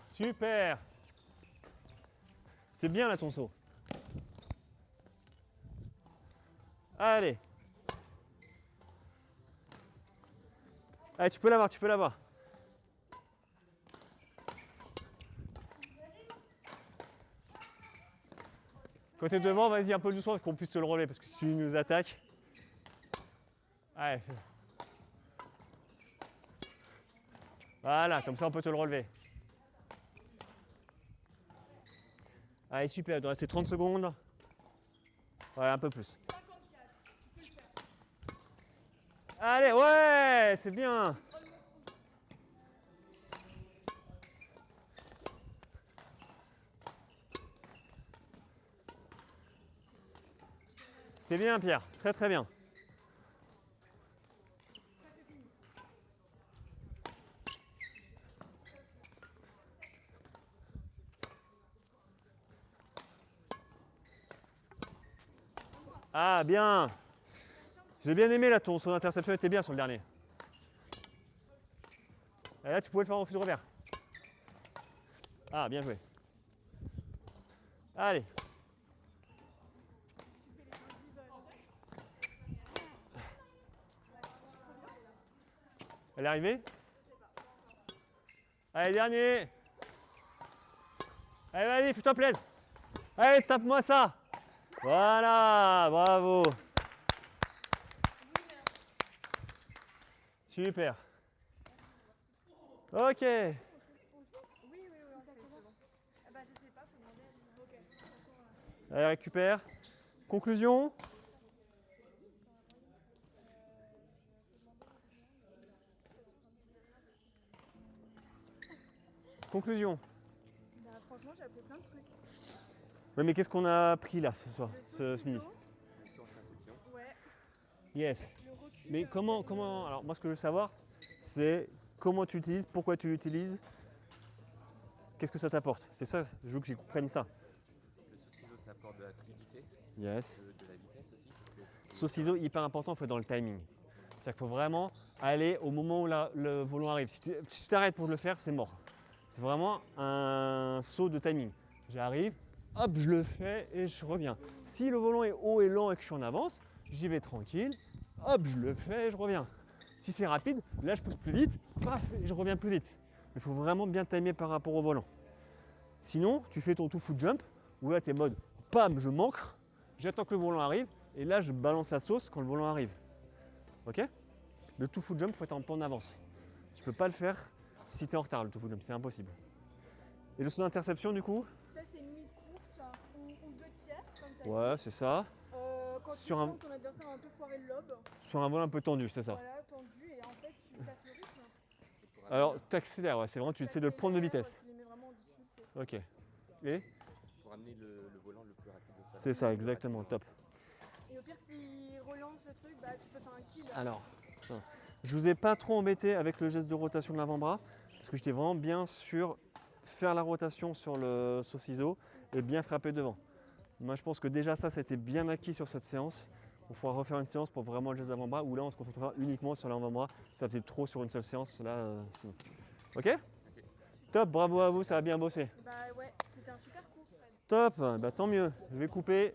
Super. C'est bien là ton saut. Allez. Allez, tu peux l'avoir, tu peux l'avoir. Quand t'es devant, vas-y un peu doucement pour qu'on puisse te le relever, parce que si tu nous attaques. Allez. Voilà, comme ça on peut te le relever. Allez, super, il doit rester 30 secondes. Ouais, un peu plus. Allez, ouais, c'est bien. C'est bien, Pierre, très très bien. Ah, bien. J'ai bien aimé là, son interception était bien sur le dernier. Et là, tu pouvais le faire en refus de revers. Ah, bien joué. Allez. Elle est arrivée? Allez, dernier. Allez, vas-y, fais-toi plaisir. Allez, tape-moi ça. Voilà, bravo. Super. Ok. Oui, oui, oui, on fait, c'est bon. Ah bah, je sais pas, faut demander à lui. Ok. Allez, récupère. Conclusion. Conclusion. Bah, franchement, j'ai appris plein de trucs. Oui, mais qu'est-ce qu'on a appris là ce soir, Le ce midi? saucisson, Sur interception. ouais, Yes. le recul. Mais comment... Alors moi ce que je veux savoir, c'est comment tu l'utilises, pourquoi tu l'utilises, qu'est-ce que ça t'apporte. C'est ça, je veux que j'y comprenne ça. Le saucisson, ça apporte de la fluidité, Yes. de la vitesse aussi. Parce que Saucisson, hyper important, il faut être dans le timing. C'est-à-dire qu'il faut vraiment aller au moment où le volant arrive. Si tu t'arrêtes pour le faire, c'est mort. C'est vraiment un saut de timing. J'arrive, hop, je le fais et je reviens. Si le volant est haut et lent et que je suis en avance, j'y vais tranquille, hop, je le fais et je reviens. Si c'est rapide, là je pousse plus vite, paf, et je reviens plus vite. Il faut vraiment bien timer par rapport au volant. Sinon, tu fais ton tout foot jump, où là tu es mode, pam, je m'ancre, j'attends que le volant arrive, et là je balance la sauce quand le volant arrive. Ok? Le tout foot jump, il faut être un peu en avance. Tu peux pas le faire si tu es en retard, le tout foot jump, c'est impossible. Et le saut d'interception du coup? Ça, c'est mi-courte ou deux tiers, comme tu as dit. Ouais, c'est ça. Quand Sur tu un- sens que ton adversaire a un peu foiré le lobe, Sur un volant un peu tendu, c'est ça. voilà, tendu, et en fait, tu casses le rythme. et pour Alors, tu accélères, ouais, c'est vraiment, tu essaies de le prendre de vitesse. Tu les mets vraiment en difficulté. Ok. Et pour amener le volant le plus rapide au sol. c'est ça, exactement, top. Et au pire, s'il relance le truc, bah, tu peux faire un kill. Alors, ça. Je vous ai pas trop embêté avec le geste de rotation de l'avant-bras, parce que j'étais vraiment bien sur faire la rotation sur le saucisson et bien frapper devant. Moi, je pense que déjà ça, c'était bien acquis sur cette séance. Il faudra refaire une séance pour vraiment le geste d'avant-bras, où là, on se concentrera uniquement sur l'avant-bras. Ça faisait trop sur une seule séance, là, sinon. Ok? Top, bravo à vous, ça a bien bossé. Bah ouais, c'était un super coup. Top, bah, tant mieux. Je vais couper.